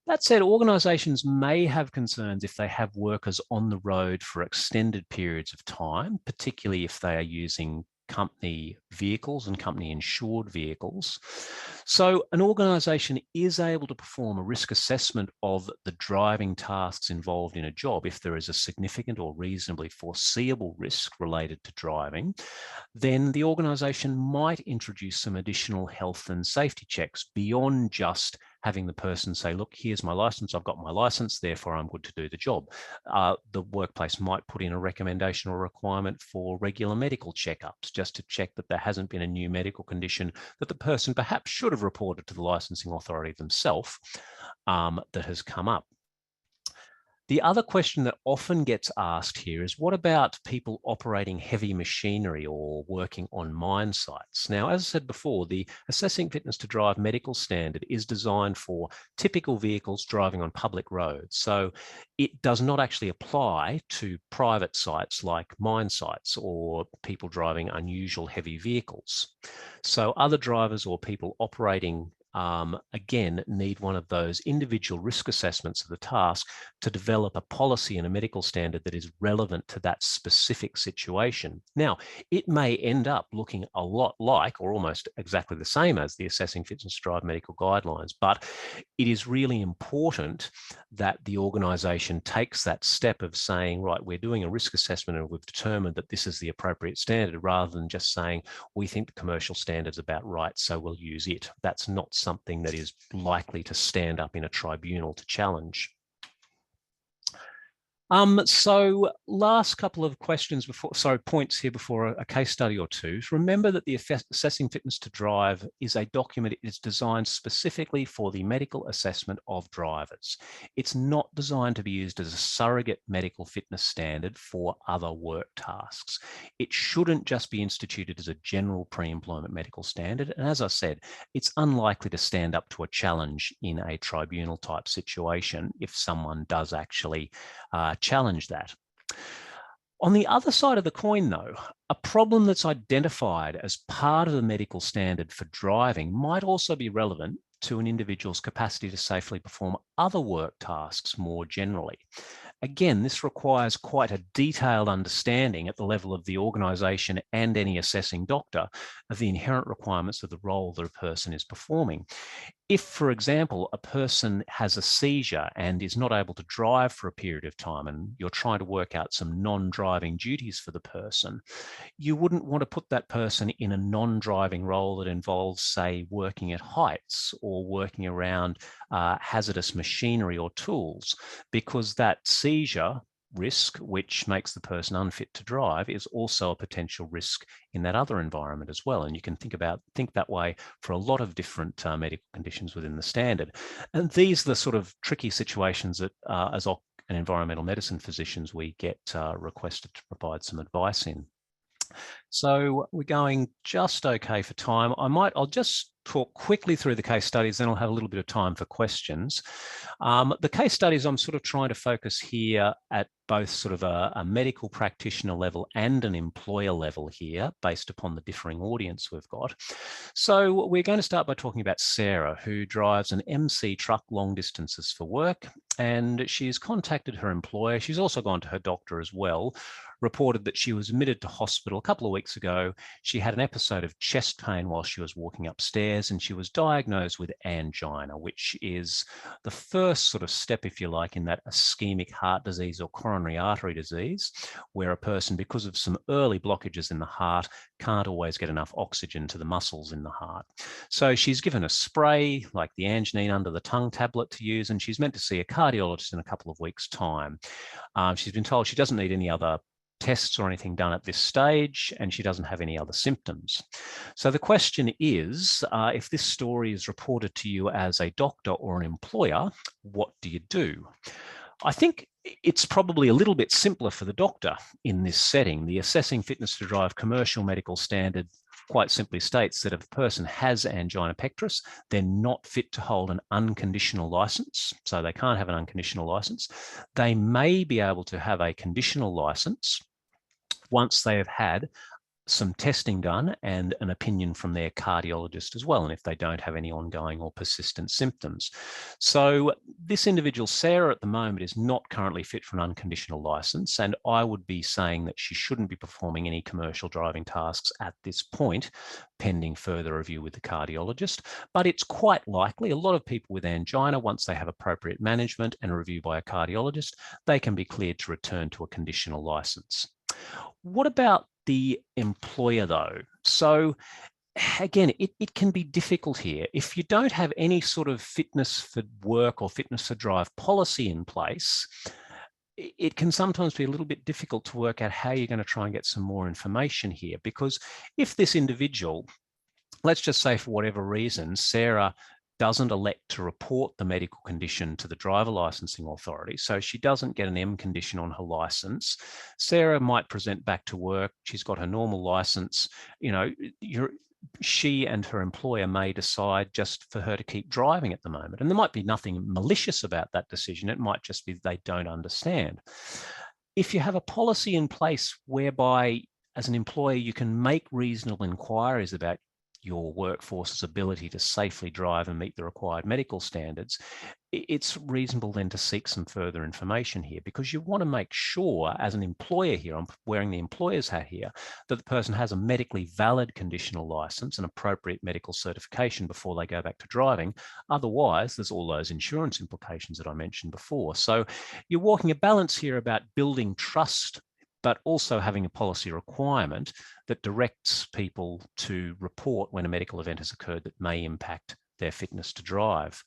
Speaker 2: That said, organisations may have concerns if they have workers on the road for extended periods of time, particularly if they are using company vehicles and company insured vehicles. So an organisation is able to perform a risk assessment of the driving tasks involved in a job. If there is a significant or reasonably foreseeable risk related to driving, then the organisation might introduce some additional health and safety checks beyond just having the person say, look, here's my license, I've got my license, therefore I'm good to do the job. The workplace might put in a recommendation or requirement for regular medical checkups, just to check that there hasn't been a new medical condition that the person perhaps should have reported to the licensing authority themselves that has come up. The other question that often gets asked here is, what about people operating heavy machinery or working on mine sites? Now, as I said before, the Assessing Fitness to Drive medical standard is designed for typical vehicles driving on public roads. So it does not actually apply to private sites like mine sites or people driving unusual heavy vehicles. So other drivers or people operating again, need one of those individual risk assessments of the task to develop a policy and a medical standard that is relevant to that specific situation. Now, it may end up looking a lot like or almost exactly the same as the Assessing Fitness to Drive medical guidelines, but it is really important that the organisation takes that step of saying, right, we're doing a risk assessment and we've determined that this is the appropriate standard, rather than just saying, we think the commercial standard's about right, so we'll use it. That's not something that is likely to stand up in a tribunal to challenge. So last couple of questions points here before a case study or two. Remember that the Assessing Fitness to Drive is a document. It is designed specifically for the medical assessment of drivers. It's not designed to be used as a surrogate medical fitness standard for other work tasks. It shouldn't just be instituted as a general pre-employment medical standard. And as I said, it's unlikely to stand up to a challenge in a tribunal type situation if someone does actually challenge that. On the other side of the coin, though, a problem that's identified as part of the medical standard for driving might also be relevant to an individual's capacity to safely perform other work tasks more generally. Again, this requires quite a detailed understanding at the level of the organisation and any assessing doctor of the inherent requirements of the role that a person is performing. If, for example, a person has a seizure and is not able to drive for a period of time and you're trying to work out some non-driving duties for the person, you wouldn't want to put that person in a non-driving role that involves, say, working at heights or working around hazardous machinery or tools, because that seizure risk, which makes the person unfit to drive, is also a potential risk in that other environment as well. And you can think that way for a lot of different medical conditions within the standard. And these are the sort of tricky situations that as and environmental medicine physicians we get requested to provide some advice in. So we're going just okay for time. I'll just talk quickly through the case studies, then I'll have a little bit of time for questions. The case studies, I'm sort of trying to focus here at both sort of a medical practitioner level and an employer level here, based upon the differing audience we've got. So we're going to start by talking about Sarah, who drives an MC truck long distances for work, and she's contacted her employer. She's also gone to her doctor as well, reported that she was admitted to hospital a couple of weeks ago. She had an episode of chest pain while she was walking upstairs, and she was diagnosed with angina, which is the first sort of step, if you like, in that ischemic heart disease or coronary artery disease, where a person, because of some early blockages in the heart, can't always get enough oxygen to the muscles in the heart. So she's given a spray, like the angine under the tongue tablet to use, and she's meant to see a cardiologist in a couple of weeks' time. She's been told she doesn't need any other tests or anything done at this stage, and she doesn't have any other symptoms. So the question is, if this story is reported to you as a doctor or an employer, what do you do? I think it's probably a little bit simpler for the doctor in this setting. The Assessing Fitness to Drive commercial medical standard quite simply states that if a person has angina pectoris, they're not fit to hold an unconditional license. So they can't have an unconditional license. They may be able to have a conditional license once they have had some testing done and an opinion from their cardiologist as well, and if they don't have any ongoing or persistent symptoms. So this individual, Sarah, at the moment is not currently fit for an unconditional license, and I would be saying that she shouldn't be performing any commercial driving tasks at this point, pending further review with the cardiologist. But it's quite likely a lot of people with angina, once they have appropriate management and a review by a cardiologist, they can be cleared to return to a conditional license. What about the employer, though? So again, it can be difficult here. If you don't have any sort of fitness for work or fitness for drive policy in place, it can sometimes be a little bit difficult to work out how you're going to try and get some more information here. Because if this individual, let's just say for whatever reason, Sarah doesn't elect to report the medical condition to the driver licensing authority, so she doesn't get an M condition on her license, Sarah might present back to work. She's got her normal license. You know, she and her employer may decide just for her to keep driving at the moment. And there might be nothing malicious about that decision. It might just be they don't understand. If you have a policy in place whereby, as an employer, you can make reasonable inquiries about your workforce's ability to safely drive and meet the required medical standards, it's reasonable then to seek some further information here, because you want to make sure, as an employer here, I'm wearing the employer's hat here, that the person has a medically valid conditional license and appropriate medical certification before they go back to driving. Otherwise, there's all those insurance implications that I mentioned before. So you're walking a balance here about building trust, but also having a policy requirement that directs people to report when a medical event has occurred that may impact their fitness to drive.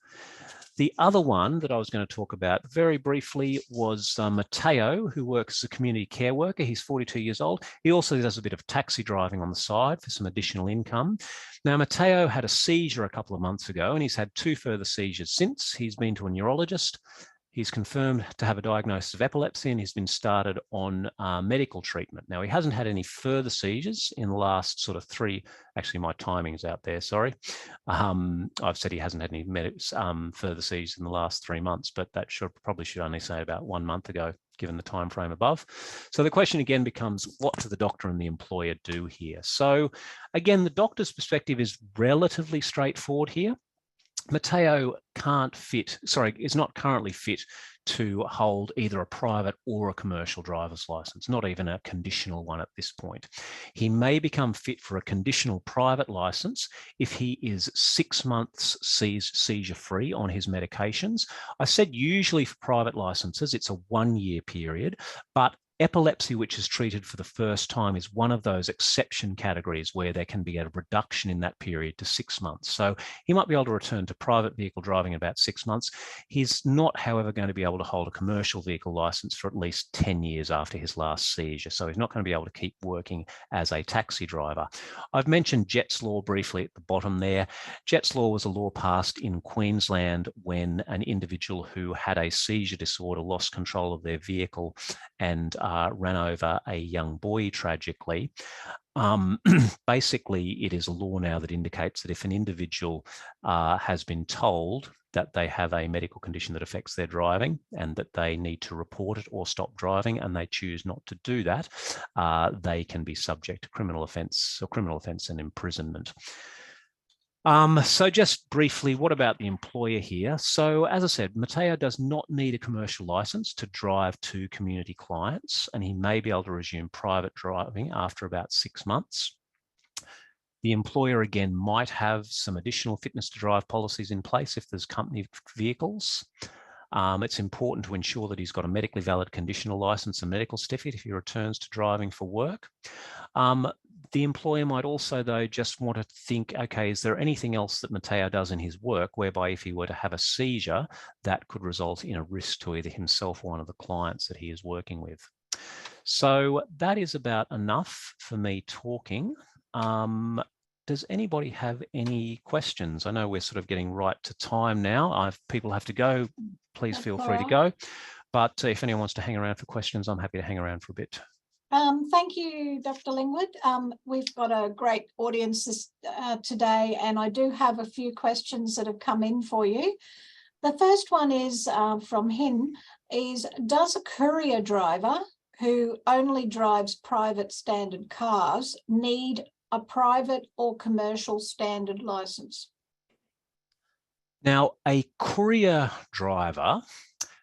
Speaker 2: The other one that I was going to talk about very briefly was Matteo, who works as a community care worker. He's 42 years old. He also does a bit of taxi driving on the side for some additional income. Now, Matteo had a seizure a couple of months ago, and he's had 2 further seizures since. He's been to a neurologist. He's confirmed to have a diagnosis of epilepsy, and he's been started on medical treatment. Now, he hasn't had any further seizures in the last sort of 3, actually my timing's out there, sorry. I've said he hasn't had any further seizures in the last 3 months, but that probably should only say about 1 month ago, given the time frame above. So the question again becomes, what do the doctor and the employer do here? So again, the doctor's perspective is relatively straightforward here. Matteo is not currently fit to hold either a private or a commercial driver's license, not even a conditional one at this point. He may become fit for a conditional private license if he is 6 months seizure-free on his medications. I said usually for private licenses, it's a 1-year period, but epilepsy, which is treated for the first time, is one of those exception categories where there can be a reduction in that period to 6 months. So he might be able to return to private vehicle driving in about 6 months. He's not, however, going to be able to hold a commercial vehicle license for at least 10 years after his last seizure. So he's not going to be able to keep working as a taxi driver. I've mentioned Jet's Law briefly at the bottom there. Jet's Law was a law passed in Queensland when an individual who had a seizure disorder lost control of their vehicle and ran over a young boy tragically. Basically, it is a law now that indicates that if an individual has been told that they have a medical condition that affects their driving and that they need to report it or stop driving, and they choose not to do that, they can be subject to criminal offence and imprisonment. So just briefly, what about the employer here? So as I said, Matteo does not need a commercial license to drive to community clients, and he may be able to resume private driving after about 6 months. The employer, again, might have some additional fitness to drive policies in place if there's company vehicles. It's important to ensure that he's got a medically valid conditional license and medical certificate if he returns to driving for work. The employer might also, though, just want to think, okay, is there anything else that Matteo does in his work whereby if he were to have a seizure, that could result in a risk to either himself or one of the clients that he is working with? So that is about enough for me talking. Does anybody have any questions? I know we're sort of getting right to time now. People have to go. Please feel free to go. But if anyone wants to hang around for questions, I'm happy to hang around for a bit.
Speaker 1: Thank you, Dr. Lingwood. We've got a great audience today, and I do have a few questions that have come in for you. The first one is from him, does a courier driver who only drives private standard cars need a private or commercial standard license?
Speaker 2: Now, a courier driver,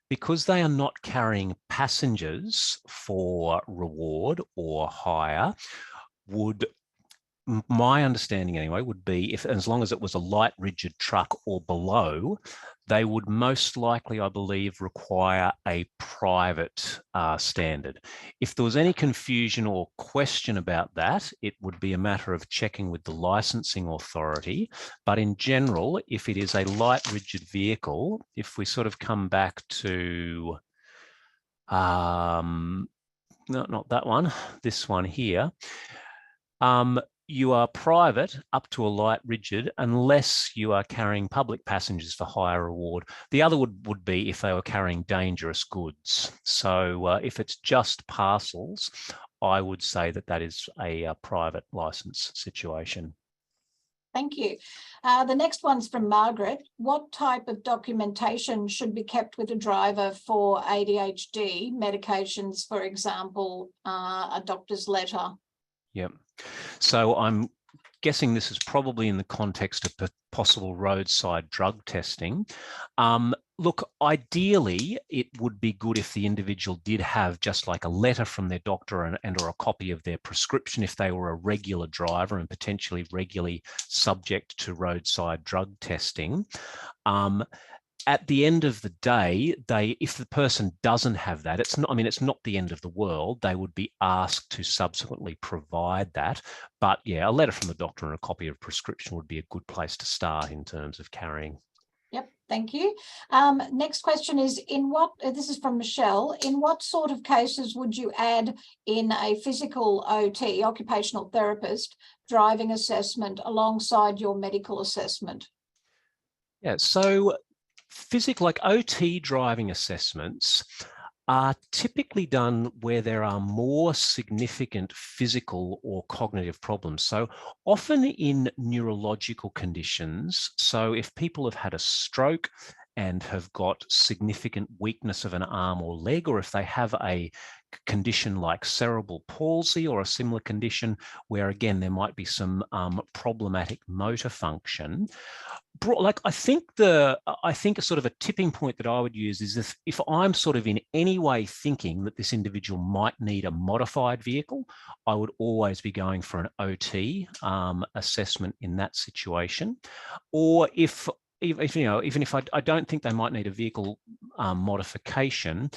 Speaker 2: because they are not carrying passengers for reward or hire, my understanding anyway, would be as long as it was a light rigid truck or below, they would most likely, I believe, require a private standard. If there was any confusion or question about that, it would be a matter of checking with the licensing authority. But in general, if it is a light rigid vehicle, if we sort of come back to, no, not that one, this one here, you are private up to a light rigid unless you are carrying public passengers for hire reward. The other would be if they were carrying dangerous goods. So if it's just parcels, I would say that that is a private license situation.
Speaker 1: Thank you. The next one's from Margaret. What type of documentation should be kept with a driver for ADHD medications, for example, a doctor's letter?
Speaker 2: Yep. So I'm guessing this is probably in the context of possible roadside drug testing. Look, ideally, it would be good if the individual did have just like a letter from their doctor and or a copy of their prescription if they were a regular driver and potentially regularly subject to roadside drug testing. at the end of the day, if the person doesn't have that, it's not, I mean, it's not the end of the world. They would be asked to subsequently provide that. But yeah, a letter from the doctor and a copy of prescription would be a good place to start in terms of carrying.
Speaker 1: Yep, thank you. Next question is, this is from Michelle, in what sort of cases would you add in a physical OT, occupational therapist, driving assessment alongside your medical assessment?
Speaker 2: Yeah, so like OT driving assessments are typically done where there are more significant physical or cognitive problems. So often in neurological conditions, so if people have had a stroke and have got significant weakness of an arm or leg, or if they have a condition like cerebral palsy or a similar condition where, again, there might be some problematic motor function. Like I think a sort of a tipping point that I would use is if I'm sort of in any way thinking that this individual might need a modified vehicle, I would always be going for an OT assessment in that situation. Or even if I don't think they might need a vehicle modification,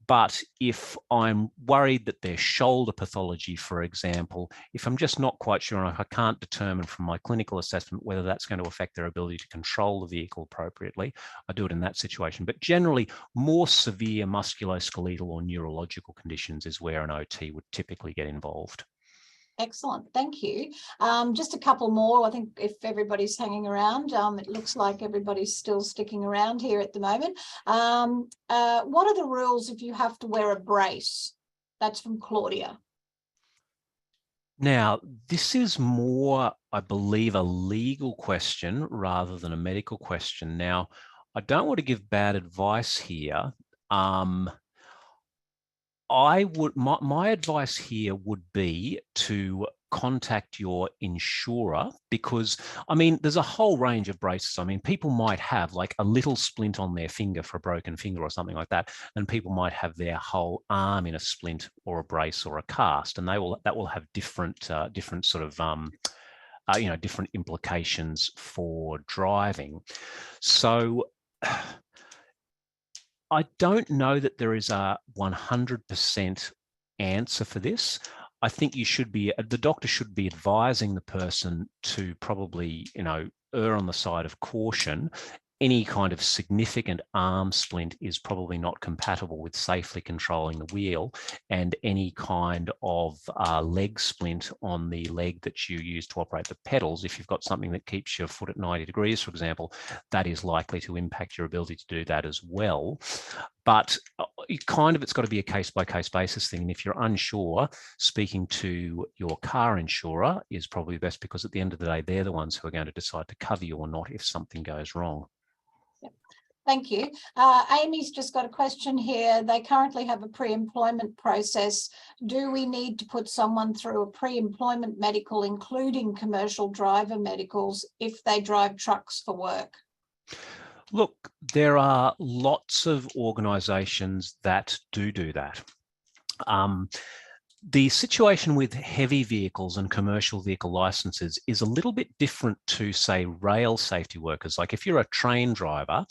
Speaker 2: but if I'm worried that their shoulder pathology, for example, if I'm just not quite sure, and I can't determine from my clinical assessment whether that's going to affect their ability to control the vehicle appropriately, I do it in that situation. But generally, more severe musculoskeletal or neurological conditions is where an OT would typically get involved.
Speaker 1: Excellent, thank you. Just a couple more. I think if everybody's hanging around, it looks like everybody's still sticking around here at the moment. What are the rules if you have to wear a brace? That's from Claudia.
Speaker 2: Now, this is more, I believe, a legal question rather than a medical question. Now, I don't want to give bad advice here. My advice here would be to contact your insurer, because I mean, there's a whole range of braces. I mean, people might have like a little splint on their finger for a broken finger or something like that, and people might have their whole arm in a splint or a brace or a cast, and that will have different sort of different implications for driving. So I don't know that there is a 100% answer for this. I think the doctor should be advising the person to probably, err on the side of caution. Any kind of significant arm splint is probably not compatible with safely controlling the wheel, and any kind of leg splint on the leg that you use to operate the pedals, if you've got something that keeps your foot at 90 degrees, for example, that is likely to impact your ability to do that as well. But it's got to be a case-by-case basis thing. And if you're unsure, speaking to your car insurer is probably best, because at the end of the day, they're the ones who are going to decide to cover you or not if something goes wrong.
Speaker 1: Thank you. Amy's just got a question here. They currently have a pre-employment process. Do we need to put someone through a pre-employment medical, including commercial driver medicals, if they drive trucks for work?
Speaker 2: Look, there are lots of organisations that do that. The situation with heavy vehicles and commercial vehicle licenses is a little bit different to, say, rail safety workers. Like if you're a train driver,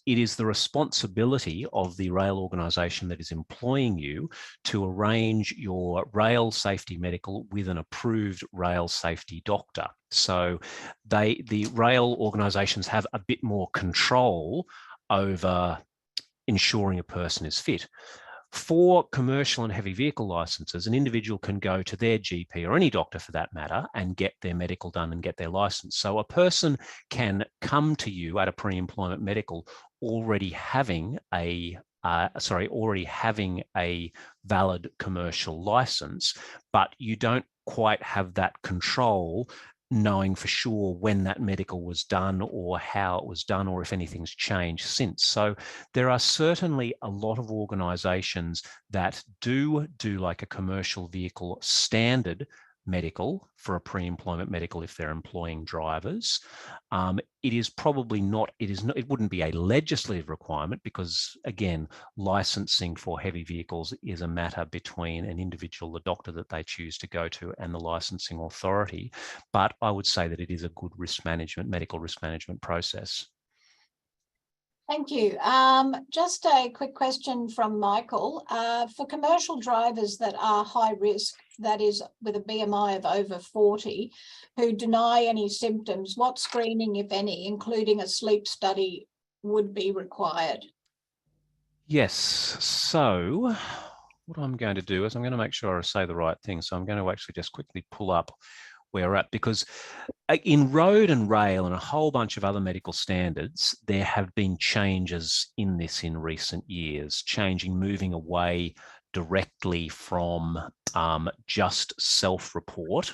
Speaker 2: it is the responsibility of the rail organisation that is employing you to arrange your rail safety medical with an approved rail safety doctor. So the rail organisations have a bit more control over ensuring a person is fit. For commercial and heavy vehicle licenses, an individual can go to their GP or any doctor for that matter and get their medical done and get their license. So a person can come to you at a pre-employment medical already having a valid commercial license, but you don't quite have that control knowing for sure when that medical was done or how it was done or if anything's changed since. So there are certainly a lot of organisations that do like a commercial vehicle standard medical for a pre-employment medical if they're employing drivers. It wouldn't be a legislative requirement, because again, licensing for heavy vehicles is a matter between an individual, the doctor that they choose to go to, and the licensing authority. But I would say that it is a good medical risk management process.
Speaker 1: Thank you. Just a quick question from Michael. For commercial drivers that are high risk, that is with a BMI of over 40, who deny any symptoms, what screening, if any, including a sleep study, would be required?
Speaker 2: Yes, so what I'm going to do is I'm going to make sure I say the right thing. So I'm going to actually just quickly pull up where we're at, because in road and rail and a whole bunch of other medical standards, there have been changes in this in recent years, moving away directly from just self-report.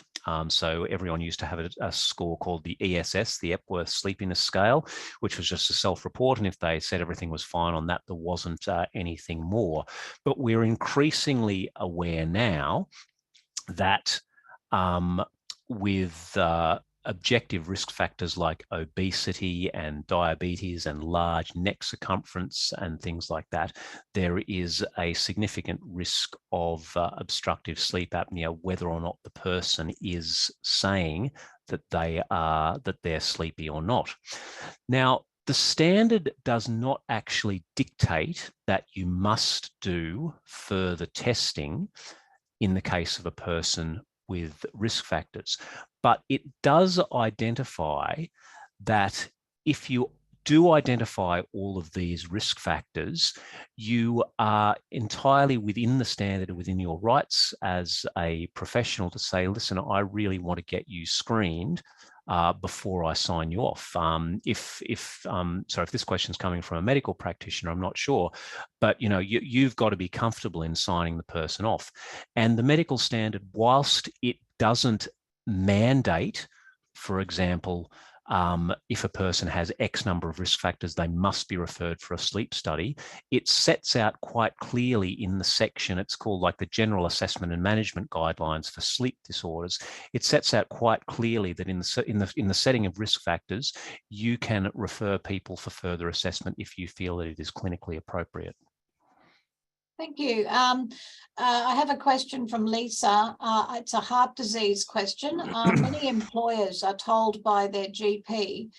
Speaker 2: So everyone used to have a score called the ESS, the Epworth Sleepiness Scale, which was just a self-report. And if they said everything was fine on that, there wasn't anything more. But we're increasingly aware now that with objective risk factors like obesity and diabetes and large neck circumference and things like that, there is a significant risk of obstructive sleep apnea, whether or not the person is saying that they're sleepy or not. Now, the standard does not actually dictate that you must do further testing in the case of a person with risk factors. But it does identify that if you do identify all of these risk factors, you are entirely within the standard, within your rights as a professional to say, listen, I really want to get you screened before I sign you off. If this question is coming from a medical practitioner, I'm not sure, but you've got to be comfortable in signing the person off. And the medical standard, whilst it doesn't mandate, for example, if a person has X number of risk factors, they must be referred for a sleep study. It sets out quite clearly in the section, it's called like the General Assessment and Management Guidelines for Sleep Disorders. It sets out quite clearly that in the setting of risk factors, you can refer people for further assessment if you feel that it is clinically appropriate.
Speaker 1: Thank you. I have a question from Lisa. It's a heart disease question. Many employers are told by their GP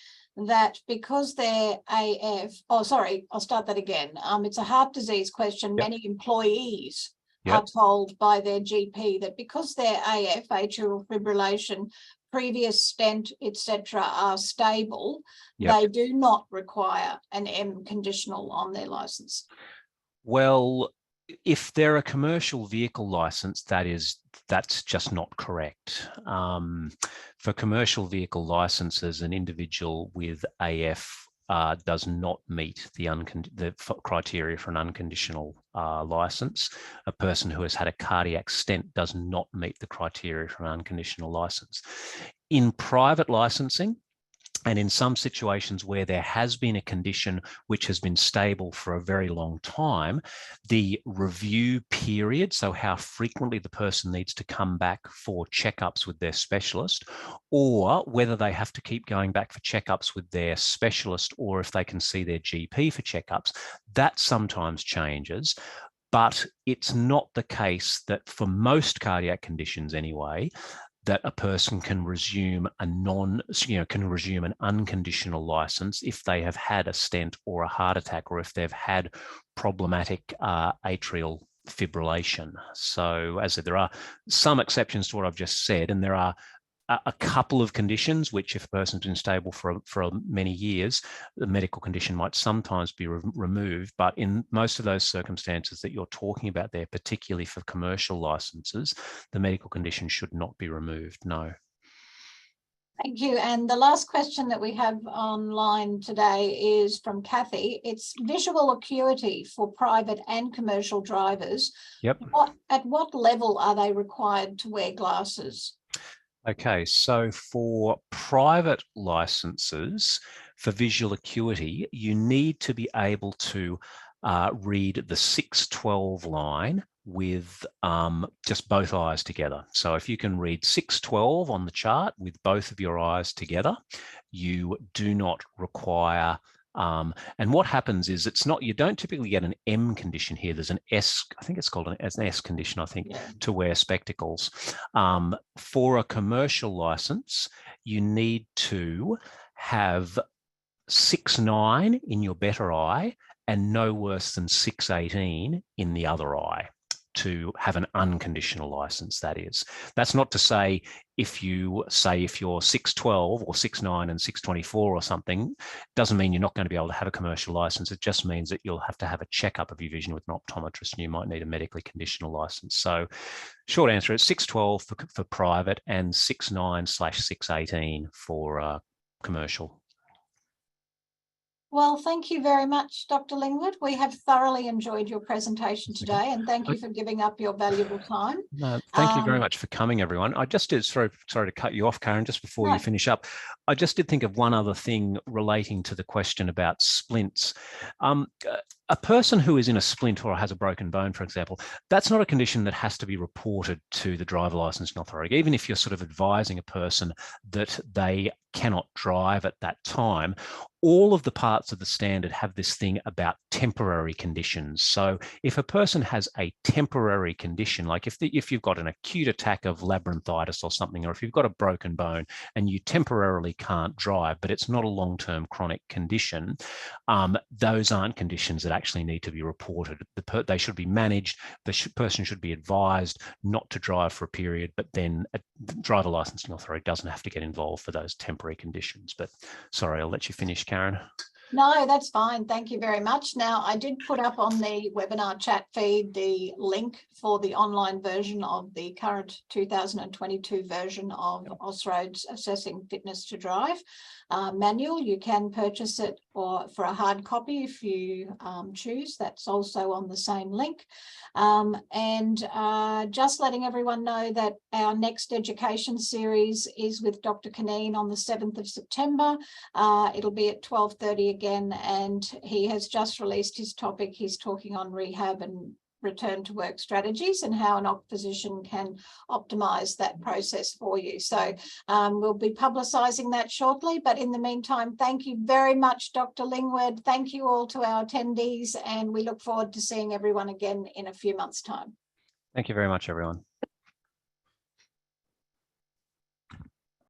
Speaker 1: that because they're I'll start that again. It's a heart disease question.
Speaker 2: Yep.
Speaker 1: Many employees
Speaker 2: Yep.
Speaker 1: are told by their GP that because their AF, atrial fibrillation, previous stent, etc., are stable,
Speaker 2: Yep.
Speaker 1: they do not require an M conditional on their license.
Speaker 2: Well, if they're a commercial vehicle license, that's just not correct. For commercial vehicle licenses, an individual with AF does not meet the criteria for an unconditional license. A person who has had a cardiac stent does not meet the criteria for an unconditional license. In private licensing, and in some situations where there has been a condition which has been stable for a very long time, the review period, so how frequently the person needs to come back for checkups with their specialist, or whether they have to keep going back for checkups with their specialist, or if they can see their GP for checkups, that sometimes changes. But it's not the case that for most cardiac conditions anyway, that a person can resume an unconditional license if they have had a stent or a heart attack, or if they've had problematic atrial fibrillation. So as I said, there are some exceptions to what I've just said, and there are a couple of conditions which, if a person's been stable for many years, the medical condition might sometimes be removed. But in most of those circumstances that you're talking about there, particularly for commercial licenses, the medical condition should not be removed, no.
Speaker 1: Thank you. And the last question that we have online today is from Kathy. It's visual acuity for private and commercial drivers.
Speaker 2: Yep.
Speaker 1: At what level are they required to wear glasses?
Speaker 2: Okay, so for private licenses, for visual acuity, you need to be able to read the 612 line with just both eyes together. So if you can read 612 on the chart with both of your eyes together, you do not require and what happens is you don't typically get an M condition here. There's an S, I think it's called an S condition, I think, to wear spectacles. For a commercial license, you need to have 6'9" in your better eye and no worse than 6'18" in the other eye to have an unconditional license, that is. That's not to say if you're 6'12" or 6'9" and 6'24" or something, doesn't mean you're not going to be able to have a commercial license. It just means that you'll have to have a checkup of your vision with an optometrist and you might need a medically conditional license. So short answer is 6'12" for private and 6'9/6'18" for commercial.
Speaker 1: Well, thank you very much, Dr. Lingwood. We have thoroughly enjoyed your presentation today, and thank you for giving up your valuable time.
Speaker 2: No, thank you very much for coming, everyone. I just did, sorry to cut you off, Karen, just before you finish up. I just did think of one other thing relating to the question about splints. A person who is in a splint or has a broken bone, for example, that's not a condition that has to be reported to the driver licensing authority. Even if you're sort of advising a person that they cannot drive at that time, all of the parts of the standard have this thing about temporary conditions. So if a person has a temporary condition, like if you've got an acute attack of labyrinthitis or something, or if you've got a broken bone and you temporarily can't drive, but it's not a long-term chronic condition, those aren't conditions that actually need to be reported. They should be managed. The person should be advised not to drive for a period, but then a driver licensing authority doesn't have to get involved for those temporary conditions. But sorry, I'll let you finish, Karen.
Speaker 1: No, that's fine. Thank you very much. Now, I did put up on the webinar chat feed the link for the online version of the current 2022 version of Ausroads Assessing Fitness to Drive manual. You can purchase it for a hard copy if you choose. That's also on the same link. Just letting everyone know that our next education series is with Dr. Caneen on the 7th of September. It'll be at 12:30 again, and he has just released his topic. He's talking on rehab and return to work strategies and how an OC physician can optimize that process for you. So we'll be publicising that shortly, but in the meantime, thank you very much, Dr. Lingwood. Thank you all to our attendees, and we look forward to seeing everyone again in a few months' time.
Speaker 2: Thank you very much, everyone.